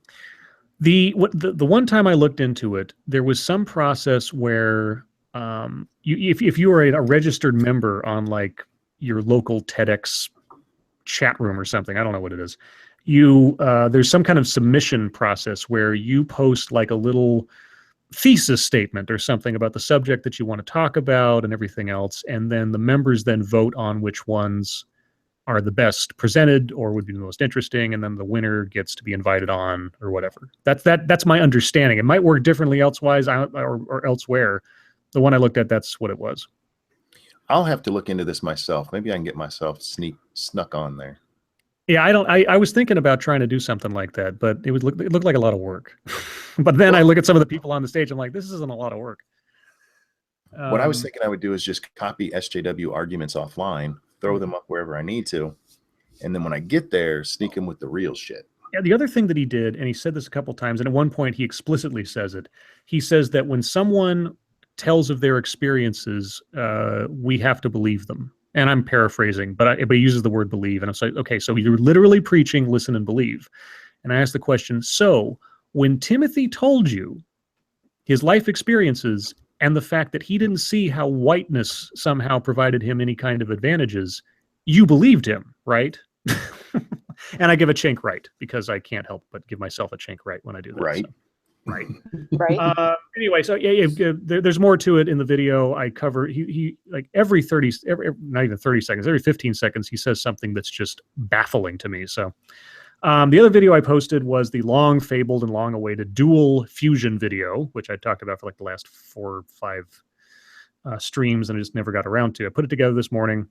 The one time I looked into it, there was some process where if you are a registered member on like your local TEDx chat room or something, I don't know what it is, there's some kind of submission process where you post like a little thesis statement or something about the subject that you want to talk about and everything else, and then the members then vote on which ones are the best presented or would be the most interesting, and then the winner gets to be invited on or whatever. That's my understanding. It might work differently elsewise or elsewhere. The one I looked at, that's what it was. I'll have to look into this myself. Maybe I can get myself snuck on there. Yeah, I was thinking about trying to do something like that, but it looked like a lot of work. But then I look at some of the people on the stage, I'm like, this isn't a lot of work. What I was thinking I would do is just copy SJW arguments offline, throw them up wherever I need to, and then when I get there, sneak them with the real shit. Yeah, the other thing that he did, and he said this a couple times, and at one point he explicitly says it, he says that when someone tells of their experiences, we have to believe them. And I'm paraphrasing, but he uses the word believe. And I'm like, okay, so you're literally preaching, listen and believe. And I asked the question, so when Timothy told you his life experiences and the fact that he didn't see how whiteness somehow provided him any kind of advantages, you believed him, right? And I give a chink right because I can't help but give myself a chink right when I do that. Right. So. Right. Right. Anyway, so there's more to it in the video. I cover he like every not even 30 seconds, every 15 seconds he says something that's just baffling to me. So the other video I posted was the long fabled and long awaited dual fusion video, which I talked about for like the last 4 or 5 streams and I just never got around to. I put it together this morning.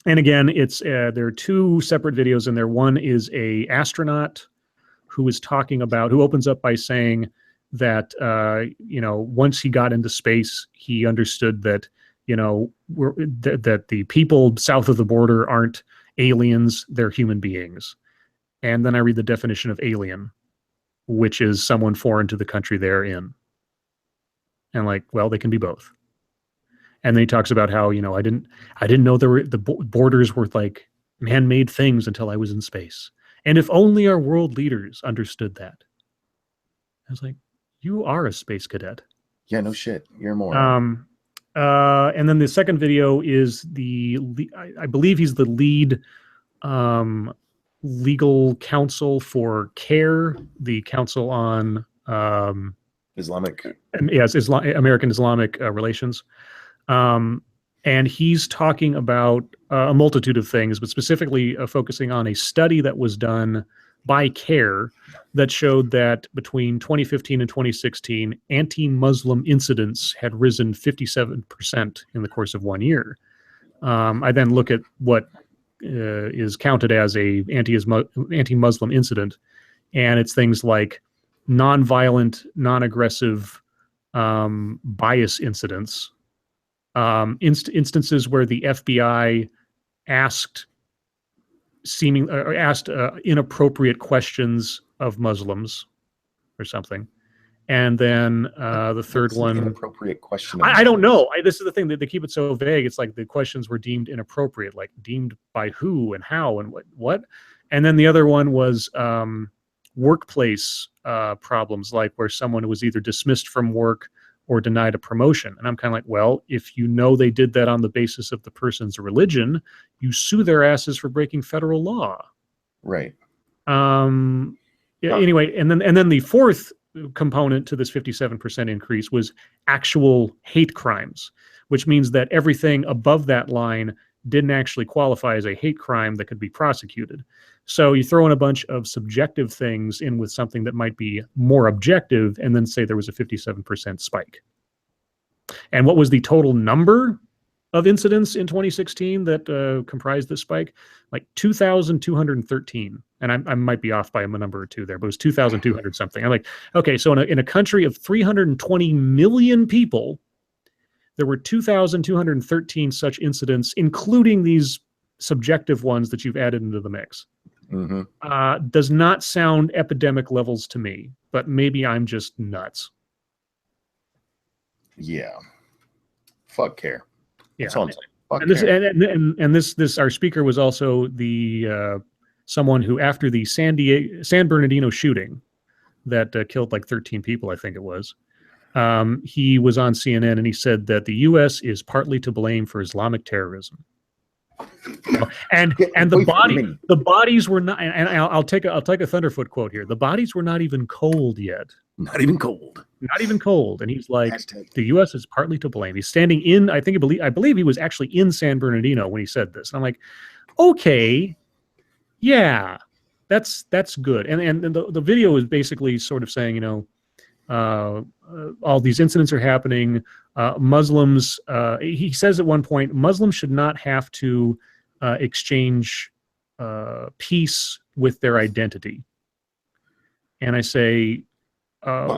And again, it's there are 2 separate videos in there. One is a astronaut who opens up by saying that, once he got into space, he understood that, that the people south of the border aren't aliens, they're human beings. And then I read the definition of alien, which is someone foreign to the country they're in. And like, well, they can be both. And then he talks about how, I didn't know the borders were like man-made things until I was in space. And if only our world leaders understood that. I was like, you are a space cadet. Yeah, no shit. You're more. And then the second video is I believe he's the lead legal counsel for CARE, the Council on Islamic. Yes, American Islamic relations. And he's talking about a multitude of things, but specifically focusing on a study that was done by CARE that showed that between 2015 and 2016, anti-Muslim incidents had risen 57% in the course of 1 year. I then look at what is counted as a anti-Muslim incident, and it's things like non-violent, non-aggressive bias incidents, instances where the FBI asked inappropriate questions of Muslims or something. And then the third one, inappropriate question. I don't know. This is the thing that they keep it so vague. It's like the questions were deemed inappropriate, like deemed by who and how and what. And then the other one was workplace problems, like where someone was either dismissed from work or denied a promotion. And I'm kind of like, well, if you know they did that on the basis of the person's religion, you sue their asses for breaking federal law. Right. Anyway, and then the fourth component to this 57% increase was actual hate crimes, which means that everything above that line didn't actually qualify as a hate crime that could be prosecuted. So you throw in a bunch of subjective things in with something that might be more objective and then say there was a 57% spike. And what was the total number of incidents in 2016 that comprised this spike? Like 2,213. And I might be off by a number or two there, but it was 2,200 something. I'm like, okay, so in a country of 320 million people, there were 2,213 such incidents, including these subjective ones that you've added into the mix. Mm-hmm. Does not sound epidemic levels to me, but maybe I'm just nuts. Yeah. Fuck CARE. Yeah. That's all I'm saying. Fuck and this, CARE. and this our speaker was also the someone who, after the San Bernardino shooting that killed like 13 people, I think it was, he was on CNN and he said that the U.S. is partly to blame for Islamic terrorism. And the bodies were not, and I'll take a Thunderfoot quote here. The bodies were not even cold yet. Not even cold. Not even cold. And he's like, the U.S. is partly to blame. He's standing in, I believe he was actually in San Bernardino when he said this. And I'm like, okay, yeah, that's good. And the video is basically sort of saying, all these incidents are happening. Muslims, he says at one point, Muslims should not have to exchange peace with their identity. And I say, how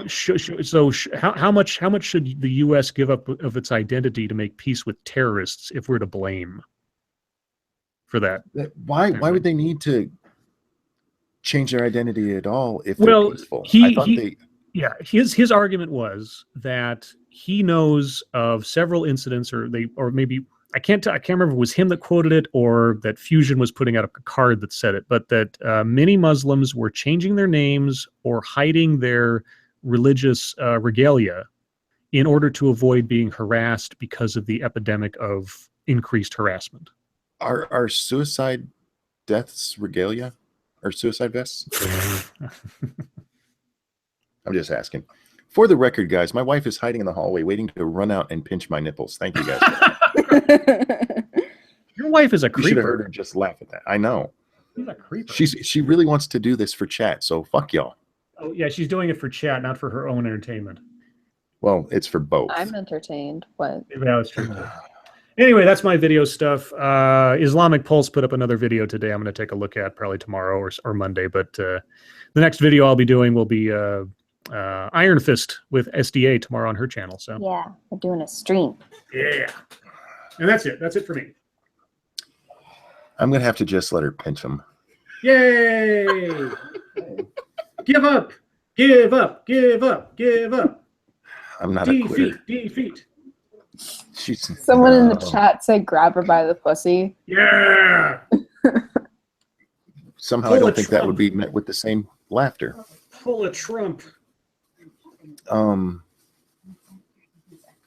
much should the U.S. give up of its identity to make peace with terrorists if we're to blame for that? Why would they need to change their identity at all if they're peaceful? Yeah, his argument was that he knows of several incidents, or maybe I can't remember if it was him that quoted it or that Fusion was putting out a card that said it, but that many Muslims were changing their names or hiding their religious regalia in order to avoid being harassed because of the epidemic of increased harassment. Are suicide deaths regalia or suicide vests? I'm just asking. For the record, guys, my wife is hiding in the hallway waiting to run out and pinch my nipples. Thank you, guys. Your wife is a creeper. You should have heard her just laugh at that. I know. She's a creeper. She really wants to do this for chat, so fuck y'all. Oh, yeah, she's doing it for chat, not for her own entertainment. Well, it's for both. I'm entertained. What? Yeah, that's true. Anyway, that's my video stuff. Islamic Pulse put up another video today. I'm going to take a look at probably tomorrow or Monday. But the next video I'll be doing will be Iron Fist with SDA tomorrow on her channel. So yeah, we're doing a stream. Yeah, and that's it. That's it for me. I'm gonna have to just let her pinch him. Yay! Give up! Give up! Give up! Give up! I'm not a quitter. Defeat! Someone in the chat said grab her by the pussy. Yeah! Somehow I don't think that would be met with the same laughter. Pull a Trump.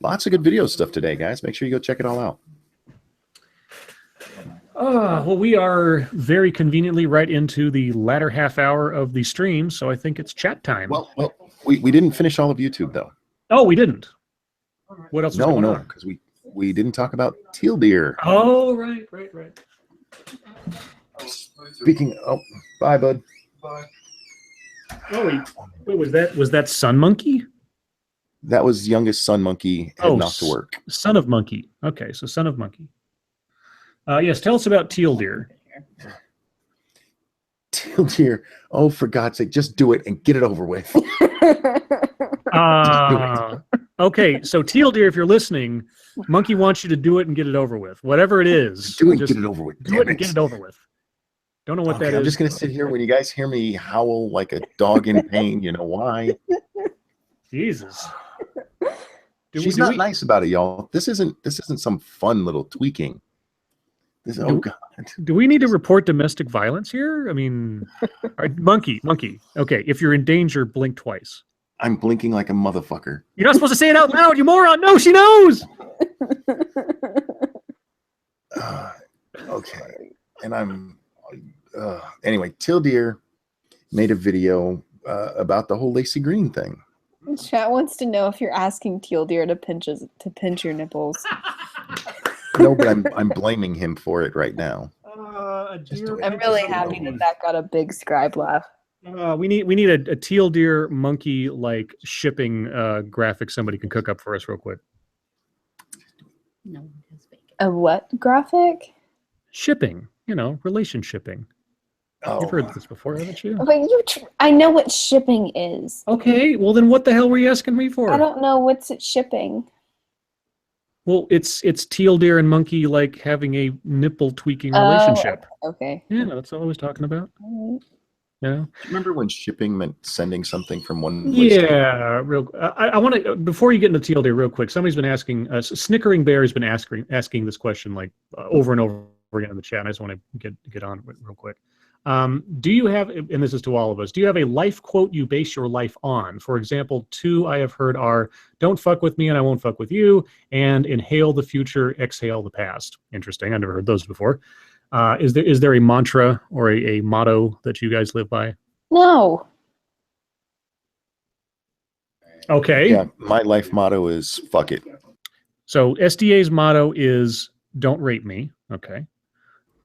Lots of good video stuff today, guys. Make sure you go check it all out. Well, we are very conveniently right into the latter half hour of the stream, so I think it's chat time. Well, we didn't finish all of YouTube, though. Oh, we didn't? What else was going on? No, because we didn't talk about teal deer. Oh, right. Speaking bye, bud. Bye. Oh, wait, was that Sun Monkey? That was youngest Sun Monkey heading off to work. Son of Monkey. Okay, so Son of Monkey. Yes, tell us about teal deer. Teal deer. Oh, for God's sake, just do it and get it over with. Okay, so teal deer, if you're listening, Monkey wants you to do it and get it over with. Whatever it is. Do it and get it over with. Do it and get it over with. Don't know what that is. I'm just going to sit here. When you guys hear me howl like a dog in pain, you know why. Jesus. She's not nice about it, y'all. This isn't some fun little tweaking. God. Do we need to report domestic violence here? I mean, Monkey. Okay, if you're in danger, blink twice. I'm blinking like a motherfucker. You're not supposed to say it out loud, you moron. No, she knows. Okay. And anyway, teal deer made a video about the whole Lacey Green thing. Chat wants to know if you're asking teal deer to pinch your nipples. No, but I'm blaming him for it right now. I'm really happy that got a big Scribe laugh. We need a teal deer monkey like shipping graphic somebody can cook up for us real quick. No, a what graphic? Shipping, relation shipping. Oh. You've heard this before, haven't you? But I know what shipping is. Okay, well then what the hell were you asking me for? I don't know what's it shipping. Well, it's teal deer and monkey like having a nipple tweaking relationship. Okay. Yeah, that's all I was talking about. All right. Yeah. Remember when shipping meant sending something from one place? Yeah, I want to, before you get into teal deer real quick, somebody's been asking, Snickering Bear has been asking this question like over and over again in the chat, and I just want to get on it real quick. Do you have, and this is to all of us, do you have a life quote you base your life on? For example, 2 I have heard are, don't fuck with me and I won't fuck with you, and inhale the future, exhale the past. Interesting, I've never heard those before. Is there a mantra or a motto that you guys live by? No. Okay. Yeah, my life motto is fuck it. So SDA's motto is don't rape me. Okay.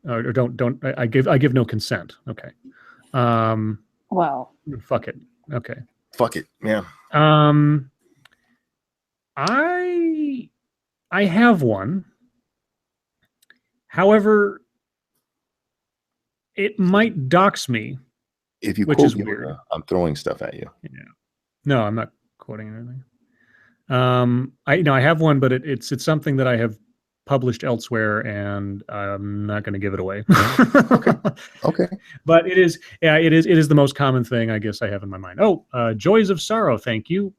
Or don't I give no consent. Okay. Well. Fuck it. Okay. Fuck it. Yeah. I have one. However, it might dox me. If you which quote is weird. I'm throwing stuff at you. Yeah. No, I'm not quoting anything. I have one, but it's something that I have published elsewhere, and I'm not going to give it away. Okay. But it is the most common thing I guess I have in my mind. Oh, Joys of Sorrow, thank you.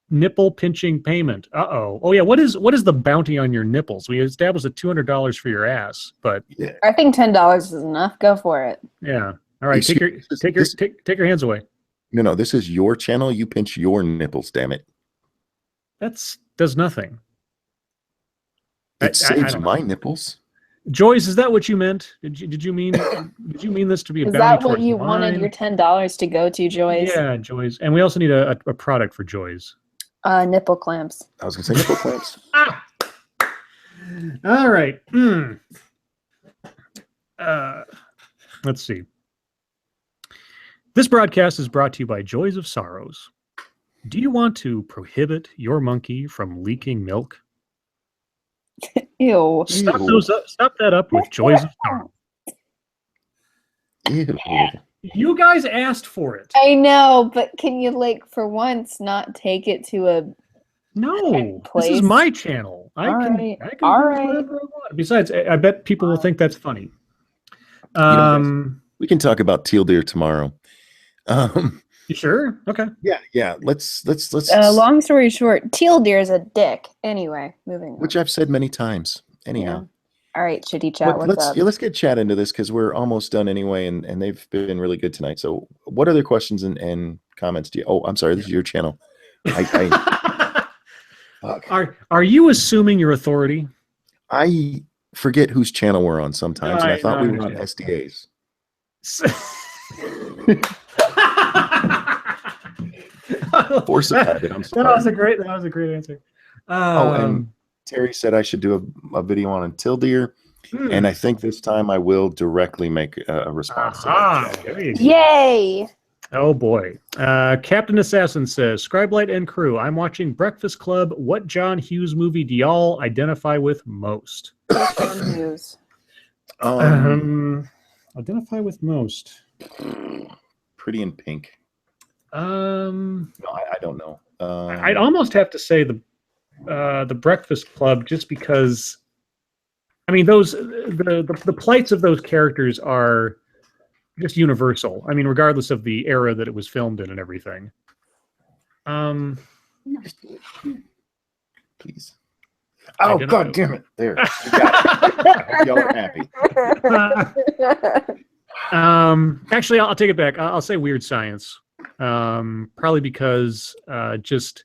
Nipple pinching payment. Oh yeah. What is the bounty on your nipples? We established at $200 for your ass, but yeah. I think $10 is enough. Go for it. Yeah. All right. Take your hands away. No. This is your channel. You pinch your nipples. Damn it. Does nothing. It saves my nipples. Joyce, is that what you meant? Did you mean this to be a Is bounty that what towards you mine? wanted your $10 to go to, Joyce? Yeah, Joyce. And we also need a product for Joyce. Nipple clamps. I was gonna say nipple clamps. All right. Let's see. This broadcast is brought to you by Joys of Sorrows. Do you want to prohibit your monkey from leaking milk? Ew. Stop that up with Joys of Sorrows. Ew. You guys asked for it. I know, but can you, like, for once, not take it to a No, place? this is my channel. I can do whatever I want. Besides, I bet people will think that's funny. We can talk about teal deer tomorrow. You sure? Okay. Yeah. Let's. long story short, teal deer is a dick. Anyway, moving on. Which I've said many times. Anyhow. Yeah. All right, Shitty Chat, what's up? Let's get chat into this because we're almost done anyway, and they've been really good tonight. So, what other questions and comments do you? Oh, I'm sorry, this is your channel. Are you assuming your authority? I forget whose channel we're on sometimes, and I thought we were on SDA's. Force of habit. I'm sorry. That was a great answer. And Terry said I should do a video on teal deer, and I think this time I will directly make a response to that. Yay! Oh boy. Captain Assassin says, Scribe Light and crew, I'm watching Breakfast Club. What John Hughes movie do y'all identify with most? John Hughes. Identify with most. Pretty in Pink. No, I don't know. I'd almost have to say the Breakfast Club, just because, I mean, the plights of those characters are just universal. I mean, regardless of the era that it was filmed in and everything. Please. Oh, God damn it. There. Y'all are happy. Actually, I'll take it back. I'll say Weird Science. Probably because just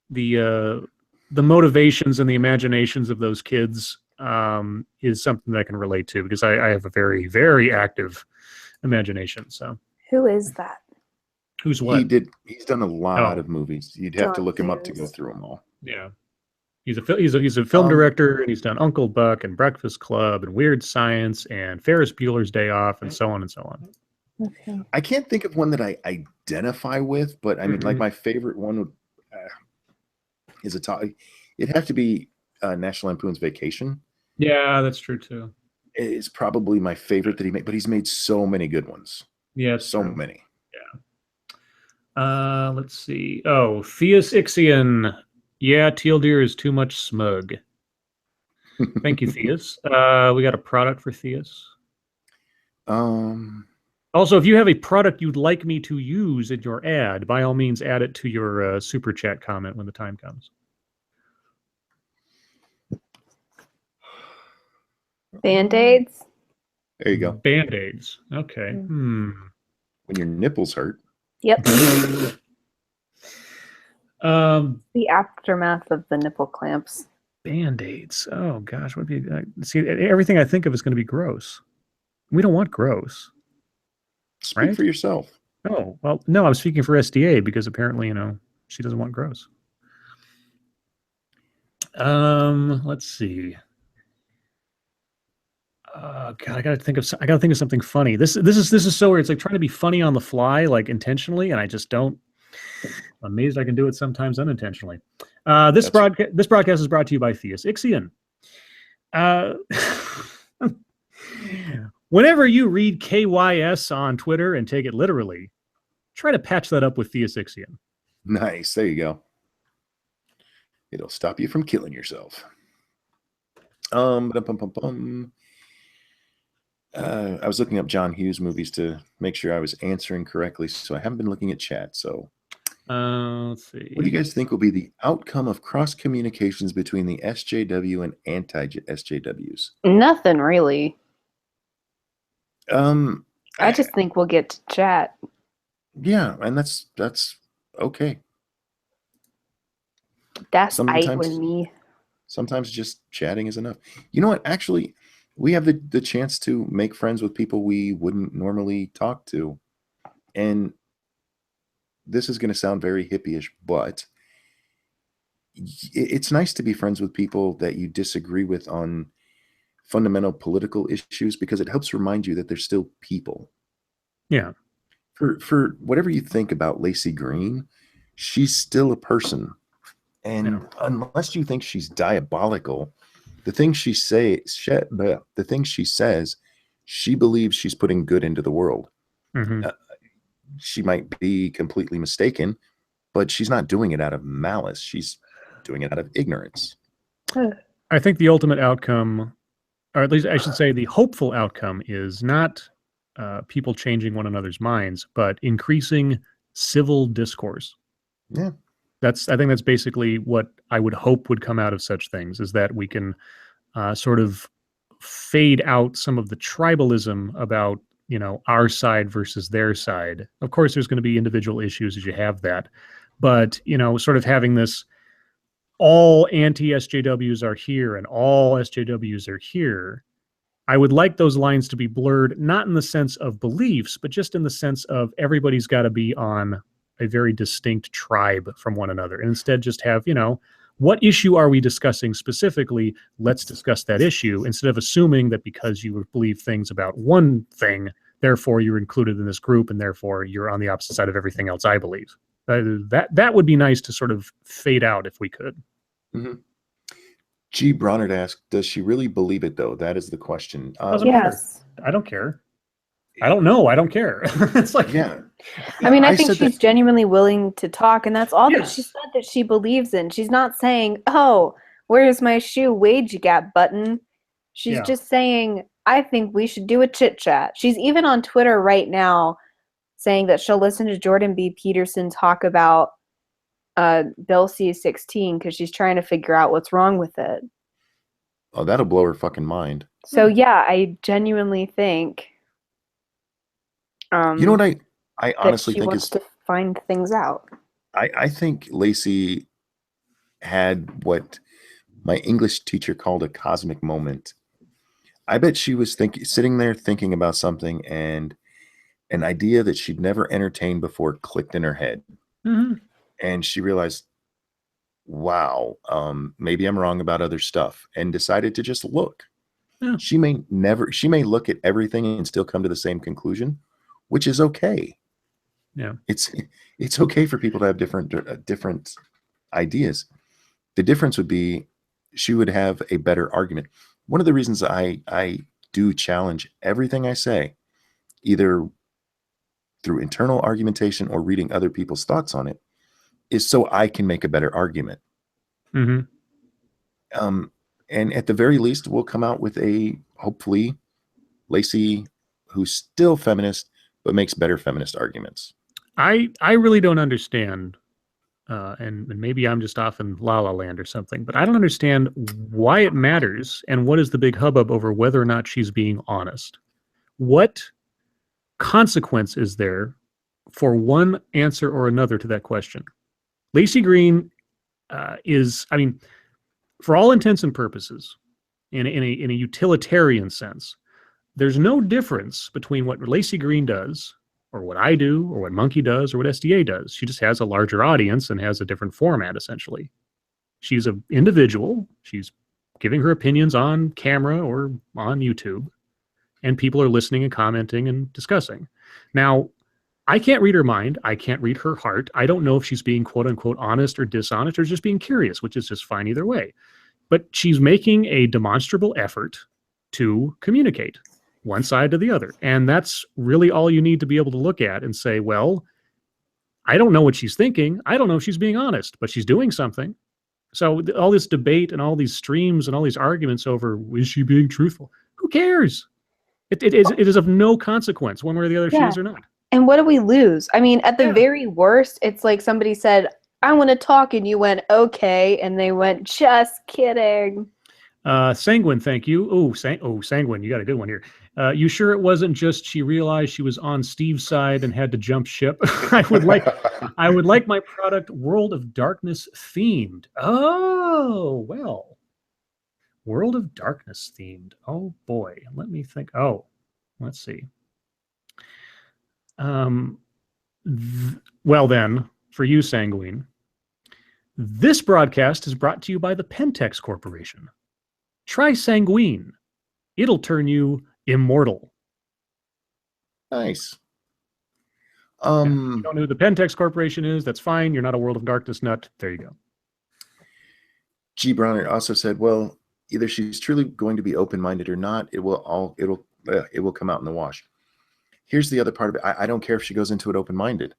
the motivations and the imaginations of those kids is something that I can relate to, because I have a very, very active imagination. So who is that? Who's what? He's done a lot of movies. You'd have to look him up to go through them all. Yeah. He's a film director, and he's done Uncle Buck and Breakfast Club and Weird Science and Ferris Bueller's Day Off and so on and so on. Okay. I can't think of one that I identify with, but I mean, like, my favorite one would is it'd have to be National Lampoon's Vacation. Yeah, that's true too. It's probably my favorite that he made, but he's made so many good ones. Yeah, so many. Yeah. Let's see. Oh, Theus Ixion. Yeah, teal deer is too much smug. Thank you, Theus. We got a product for Theus. Also, if you have a product you'd like me to use in your ad, by all means, add it to your super chat comment when the time comes. Band-Aids? There you go. Band-Aids. Okay. When your nipples hurt. Yep. The aftermath of the nipple clamps. Band-Aids. Oh, gosh. What would be, see, everything I think of is going to be gross. We don't want gross. Speak for yourself. Oh, well, no, I'm speaking for SDA, because apparently, she doesn't want gross. Let's see. God, I gotta think of something funny. This is so weird. It's like trying to be funny on the fly, like intentionally, and I just don't. I'm amazed I can do it sometimes unintentionally. This broadcast is brought to you by Theus Ixion. Whenever you read KYS on Twitter and take it literally, try to patch that up with Theus Ixion. Nice. There you go. It'll stop you from killing yourself. I was looking up John Hughes movies to make sure I was answering correctly, so I haven't been looking at chat. So, let's see. What do you guys think will be the outcome of cross communications between the SJW and anti-SJWs? Nothing really. I just think we'll get to chat. Yeah, and that's okay. That's aight with me. Sometimes just chatting is enough. You know what? Actually, we have the chance to make friends with people we wouldn't normally talk to. And this is going to sound very hippie-ish, but it's nice to be friends with people that you disagree with on fundamental political issues, because it helps remind you that they're still people. Yeah. For whatever you think about Lacey Green, she's still a person. And unless you think she's diabolical, the things she says, she believes she's putting good into the world. Mm-hmm. She might be completely mistaken, but she's not doing it out of malice. She's doing it out of ignorance. I think the ultimate outcome, or at least I should say the hopeful outcome, is not people changing one another's minds, but increasing civil discourse. Yeah. I think that's basically what I would hope would come out of such things, is that we can sort of fade out some of the tribalism about, our side versus their side. Of course, there's going to be individual issues as you have that, but, sort of having this, all anti-SJWs are here and all SJWs are here. I would like those lines to be blurred, not in the sense of beliefs, but just in the sense of everybody's got to be on a very distinct tribe from one another. And instead just have, what issue are we discussing specifically? Let's discuss that issue, instead of assuming that because you believe things about one thing, therefore you're included in this group and therefore you're on the opposite side of everything else I believe. That would be nice to sort of fade out if we could. Mm-hmm. G. Bronard asked, does she really believe it, though? That is the question. Yes. I don't care. I don't know. I don't care. It's like, yeah. I mean, I think she's genuinely willing to talk, and that's all that she said that she believes in. She's not saying, oh, where's my shoe wage gap button? She's just saying, I think we should do a chit chat. She's even on Twitter right now saying that she'll listen to Jordan B. Peterson talk about Bill C-16 because she's trying to figure out what's wrong with it. Oh, that'll blow her fucking mind. So yeah, I genuinely think you know what I honestly think wants is to find things out. I think Lacey had what my English teacher called a cosmic moment. I bet she was sitting there thinking about something, and an idea that she'd never entertained before clicked in her head. Mm-hmm. And she realized, wow, maybe I'm wrong about other stuff, and decided to just look. Yeah. She may look at everything and still come to the same conclusion, which is okay. Yeah. It's okay for people to have different ideas. The difference would be she would have a better argument. One of the reasons I do challenge everything I say, either through internal argumentation or reading other people's thoughts on it, is so I can make a better argument. Mm-hmm. And at the very least, we'll come out with hopefully, Lacey who's still feminist, but makes better feminist arguments. I really don't understand, and maybe I'm just off in La La Land or something, but I don't understand why it matters and what is the big hubbub over whether or not she's being honest. What consequence is there for one answer or another to that question? Lacey Green is, I mean, for all intents and purposes, in a utilitarian sense, there's no difference between what Lacey Green does, or what I do, or what Monkey does, or what SDA does. She just has a larger audience and has a different format, essentially. She's an individual. She's giving her opinions on camera or on YouTube, and people are listening and commenting and discussing. Now, I can't read her mind. I can't read her heart. I don't know if she's being quote unquote honest or dishonest or just being curious, which is just fine either way. But she's making a demonstrable effort to communicate one side to the other. And that's really all you need to be able to look at and say, well, I don't know what she's thinking. I don't know if she's being honest, but she's doing something. So all this debate and all these streams and all these arguments over, is she being truthful? Who cares? It is of no consequence one way or the other, she is or not. And what do we lose? I mean, at the very worst, it's like somebody said, I want to talk, and you went, okay, and they went, just kidding. Sanguine, thank you. Sanguine, you got a good one here. You sure it wasn't just she realized she was on Steve's side and had to jump ship? I would like my product World of Darkness themed. Oh, World of Darkness themed. Oh boy, let me think. Oh, let's see. Well then, for you, Sanguine, this broadcast is brought to you by the Pentex Corporation. Try Sanguine. It'll turn you immortal. Nice. If you don't know who the Pentex Corporation is, that's fine. You're not a World of Darkness nut. There you go. G. Bronner also said, well, either she's truly going to be open-minded or not, it will come out in the wash. Here's the other part of it. I don't care if she goes into it open-minded.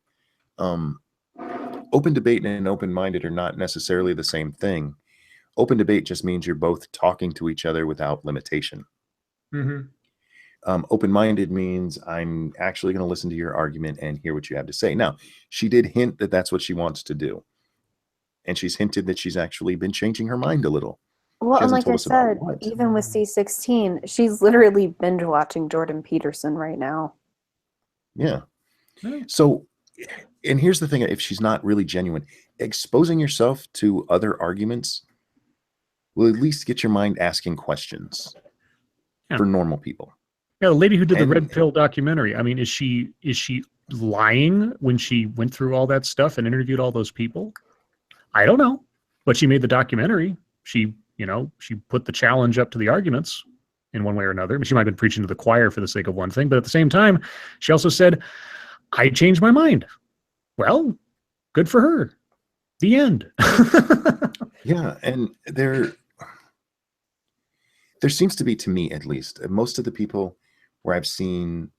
Open debate and open-minded are not necessarily the same thing. Open debate just means you're both talking to each other without limitation. Mm-hmm. Open-minded means I'm actually going to listen to your argument and hear what you have to say. Now, she did hint that that's what she wants to do. And she's hinted that she's actually been changing her mind a little. Well, and like I said, even with C16, she's literally binge watching Jordan Peterson right now. Yeah. So, and here's the thing, if she's not really genuine, exposing yourself to other arguments will at least get your mind asking questions for normal people. Yeah, the lady who did the Red Pill documentary, I mean, is she lying when she went through all that stuff and interviewed all those people? I don't know. But she made the documentary. She put the challenge up to the arguments in one way or another. I mean, she might have been preaching to the choir for the sake of one thing, but at the same time, she also said, I changed my mind. Well, good for her. The end. Yeah, and there seems to be, to me at least, most of the people where I've seen,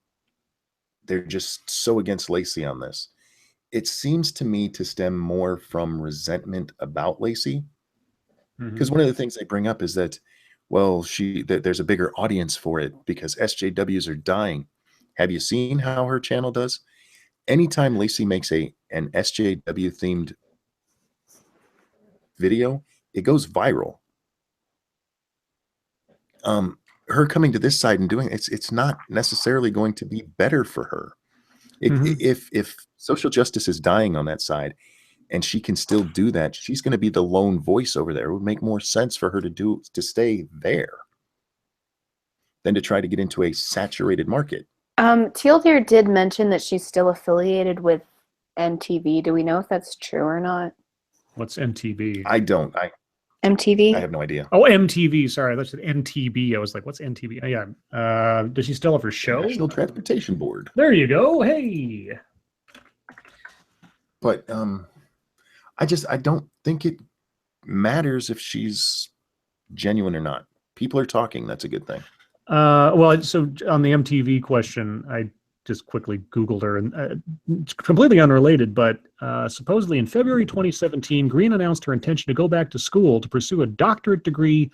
they're just so against Lacey on this. It seems to me to stem more from resentment about Lacey. Because one of the things they bring up is that, well, there's a bigger audience for it because SJWs are dying. Have you seen how her channel does? Anytime Lacey makes an SJW themed video, it goes viral. Her coming to this side and doing it's not necessarily going to be better for her. If social justice is dying on that side and she can still do that, she's going to be the lone voice over there. It would make more sense for her to stay there than to try to get into a saturated market. Teal Deer did mention that she's still affiliated with MTV. Do we know if that's true or not? What's MTV? I don't. MTV? I have no idea. Oh, MTV. Sorry, that's MTB. I was like, what's MTV? Oh, yeah. Does she still have her show? National Transportation Board. There you go. Hey. But I don't think it matters if she's genuine or not. People are talking. That's a good thing. Well, so on the MTV question, I just quickly Googled her, and it's completely unrelated, but supposedly in February 2017, Green announced her intention to go back to school to pursue a doctorate degree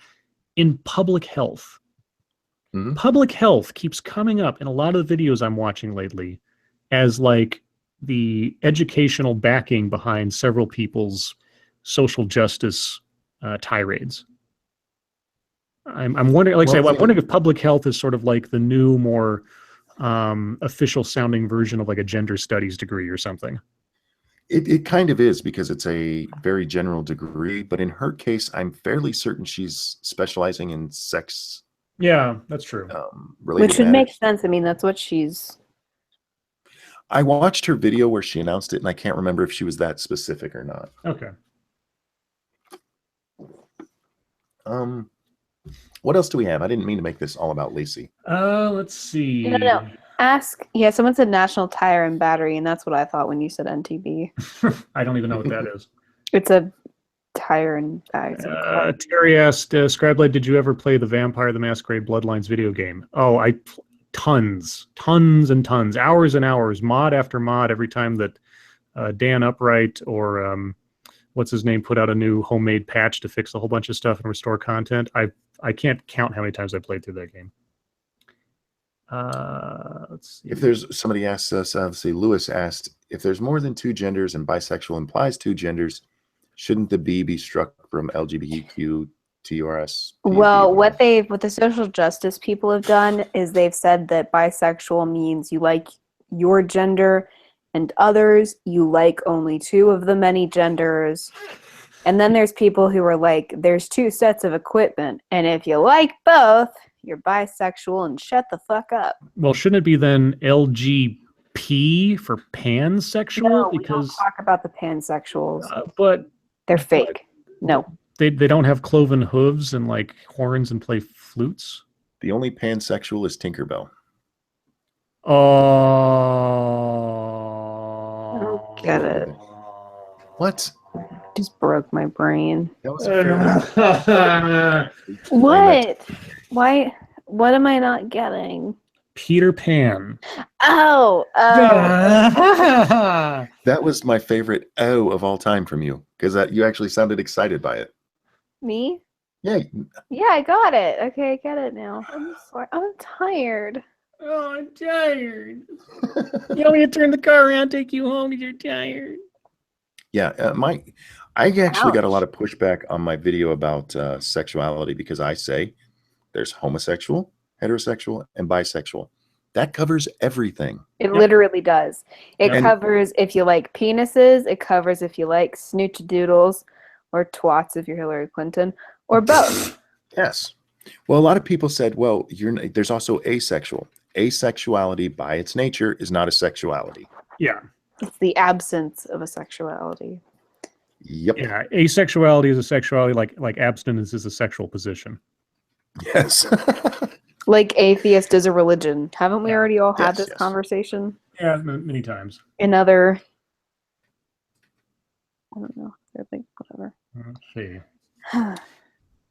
in public health. Mm-hmm. Public health keeps coming up in a lot of the videos I'm watching lately as like the educational backing behind several people's social justice tirades. I'm wondering, I'm wondering if public health is sort of like the new, more official sounding version of like a gender studies degree or something. It kind of is, because it's a very general degree, but in her case, I'm fairly certain she's specializing in sex. Yeah, that's true. Which would make sense. I mean, that's what she's. I watched her video where she announced it, and I can't remember if she was that specific or not. Okay. What else do we have? I didn't mean to make this all about Lacey. Let's see. No. Yeah, someone said National Tire and Battery, and that's what I thought when you said NTB. I don't even know what that is. It's a tire and Terry asked, Scribe, did you ever play the Vampire the Masquerade Bloodlines video game? Oh, tons and tons, hours and hours, mod after mod, every time that Dan Upright or what's his name put out a new homemade patch to fix a whole bunch of stuff and restore content. I can't count how many times I played through that game. Let's see. If there's somebody asked us, obviously Lewis asked, if there's more than two genders and bisexual implies two genders, shouldn't the B be struck from LGBTQ TRS? Well, what the social justice people have done is they've said that bisexual means you like your gender, and others you like only two of the many genders. And then there's people who are like, there's two sets of equipment, and if you like both, you're bisexual and shut the fuck up. Well, shouldn't it be then LGP for pansexual? No, we because don't talk about the pansexuals. But they're fake. No. They don't have cloven hooves and like horns and play flutes. The only pansexual is Tinkerbell. Oh, I don't get it. What? Just broke my brain. That was a What? Why? What am I not getting? Peter Pan. Oh. That was my favorite "oh" of all time from you, because you actually sounded excited by it. Me? Yeah. Yeah, I got it. Okay, I get it now. I'm sorry. I'm tired. Oh, I'm tired. You want me to turn the car around, take you home because you're tired? Yeah, I actually got a Ouch. lot of pushback on my video about sexuality because I say there's homosexual, heterosexual, and bisexual. That covers everything. It literally does. It And- covers if you like penises. It covers if you like snooch-doodles or twats if you're Hillary Clinton, or both. Yes. Well, a lot of people said, well, there's also asexual. Asexuality by its nature is not a sexuality. Yeah. It's the absence of a sexuality. Yep. Yeah. Asexuality is a sexuality, like abstinence is a sexual position. Yes. Like atheist is a religion. Haven't we Yeah. already all had Yes, this yes. conversation? Yeah, many times. In other, I don't know. I think whatever. Let's see.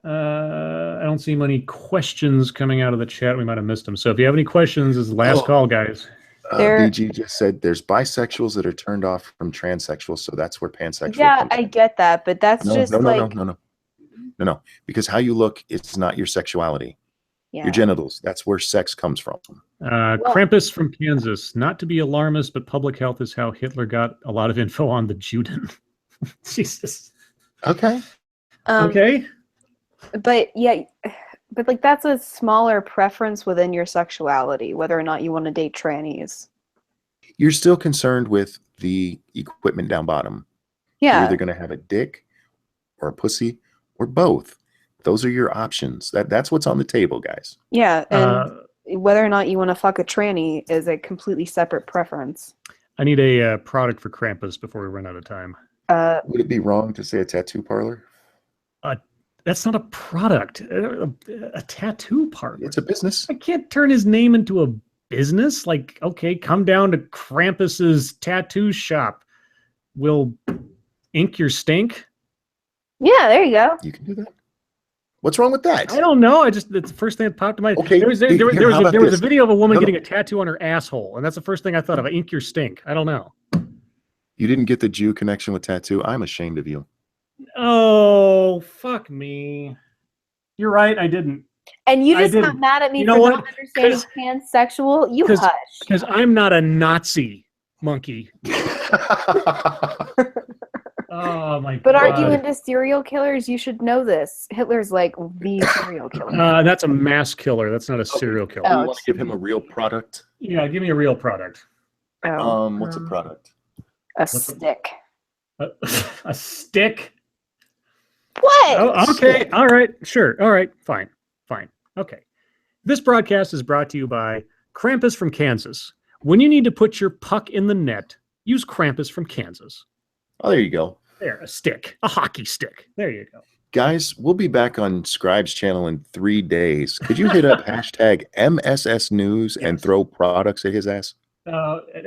I don't see many questions coming out of the chat. We might have missed them. So if you have any questions, this is the last call, guys. BG just said there's bisexuals that are turned off from transsexuals, so that's where pansexual Yeah, comes I from. get that, but that's just like No. Because how you look, it's not your sexuality. yeah. Your genitals. That's where sex comes from. Krampus from Kansas. Not to be alarmist, but public health is how Hitler got a lot of info on the Juden. Jesus. Okay. Okay. But yeah, but like that's a smaller preference within your sexuality, whether or not you want to date trannies. You're still concerned with the equipment down bottom. You're Yeah. either going to have a dick or a pussy or both. Those are your options. That's what's on the table, guys. Yeah, and whether or not you want to fuck a tranny is a completely separate preference. I need a product for Krampus before we run out of time. Would it be wrong to say a tattoo parlor? That's not a product. A tattoo parlor. It's a business. I can't turn his name into a business. Like, okay, come down to Krampus's tattoo shop. We'll ink your stink. Yeah, there you go. You can do that. What's wrong with that? I don't know. It's the first thing that popped in my head. Okay, There was how about a this? video of a woman No, no. getting a tattoo on her asshole, and that's the first thing I thought of. Ink your stink. I don't know. You didn't get the Jew connection with tattoo. I'm ashamed of you. Oh, fuck me. You're right. I didn't. And you I just got didn't. mad at me You know for what? not understanding pansexual. You hush. Because I'm not a Nazi monkey. Oh my god. But aren't you into serial killers? You should know this. Hitler's like the serial killer. That's a mass killer. That's not a serial killer. Oh, You want to give him a real product? Yeah, give me a real product. What's a product? A stick. A stick? What? Oh, okay. All right. Sure. All right. Fine. Okay. This broadcast is brought to you by Krampus from Kansas. When you need to put your puck in the net, use Krampus from Kansas. Oh, there you go. There, a stick. A hockey stick. There you go. Guys, we'll be back on Scribe's channel in 3 days. Could you hit up hashtag MSS News and throw products at his ass?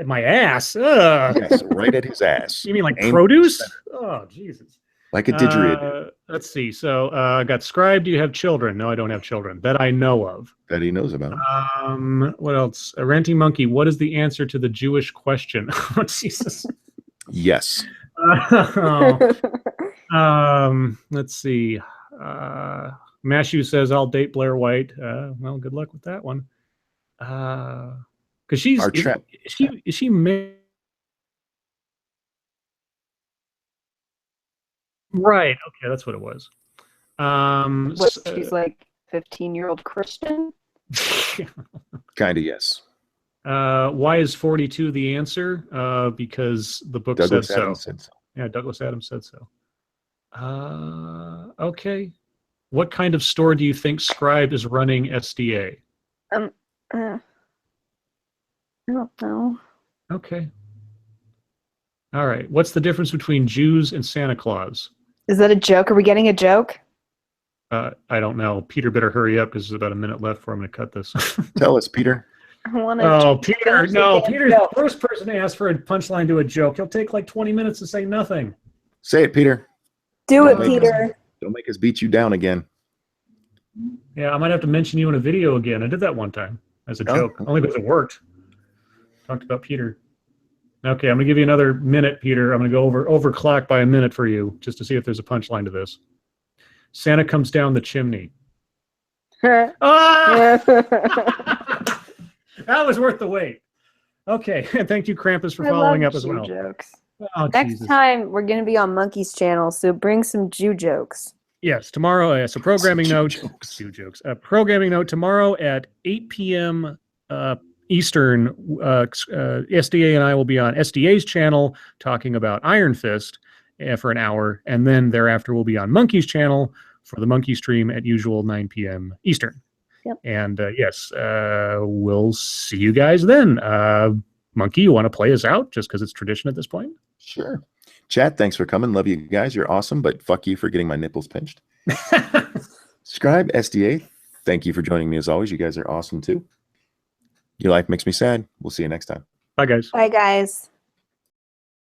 My ass. Ugh. Yes, right at his ass. You mean like Aim- produce? Oh, Jesus. Like a didgerid Let's see. So I got Scribe. Do you have children? No, I don't have children that I know of. that he knows about. What else? A Ranting Monkey. What is the answer to the Jewish question? Oh, Jesus. Yes. Let's see. Mashu says I'll date Blair White. Well, good luck with that one. Because she's Our trap. is she married? Right. Okay, that's what it was. What, she's like 15-year-old Christian? Kind of, yes. Why is 42 the answer? Because the book Douglas said so. Adams said so. Yeah, Douglas Adams said so. Okay. What kind of store do you think Scribe is running SDA? I don't know. Okay. All right. What's the difference between Jews and Santa Claus? Is that a joke? Are we getting a joke? I don't know. Peter better hurry up because there's about a minute left before I'm going to cut this. Tell us, Peter. Oh, Peter. No, Peter's the first person to ask for a punchline to a joke. He'll take like 20 minutes to say nothing. Say it, Peter. Do it, Peter. Don't make us beat you down again. Yeah, I might have to mention you in a video again. I did that one time as a joke. Only because it worked. Talked about Peter. Okay, I'm going to give you another minute, Peter. I'm going to go overclock by a minute for you just to see if there's a punchline to this. Santa comes down the chimney. Ah! That was worth the wait. Okay, and thank you, Krampus, for following up as well. Jokes. Oh, Next Jesus. time, we're going to be on Monkey's channel, so bring some Jew jokes. Yes, tomorrow. So programming note. Jew jokes. Programming note tomorrow at 8 p.m. Eastern. SDA and I will be on SDA's channel talking about Iron Fist for an hour, and then thereafter we'll be on Monkey's channel for the Monkey stream at usual 9 p.m. Eastern. Yep. And yes, we'll see you guys then. Monkey, you want to play us out just because it's tradition at this point? Sure. Chat, thanks for coming. Love you guys. You're awesome, but fuck you for getting my nipples pinched. Scribe, SDA, thank you for joining me as always. You guys are awesome too. Your life makes me sad. We'll see you next time. Bye, guys. Bye, guys.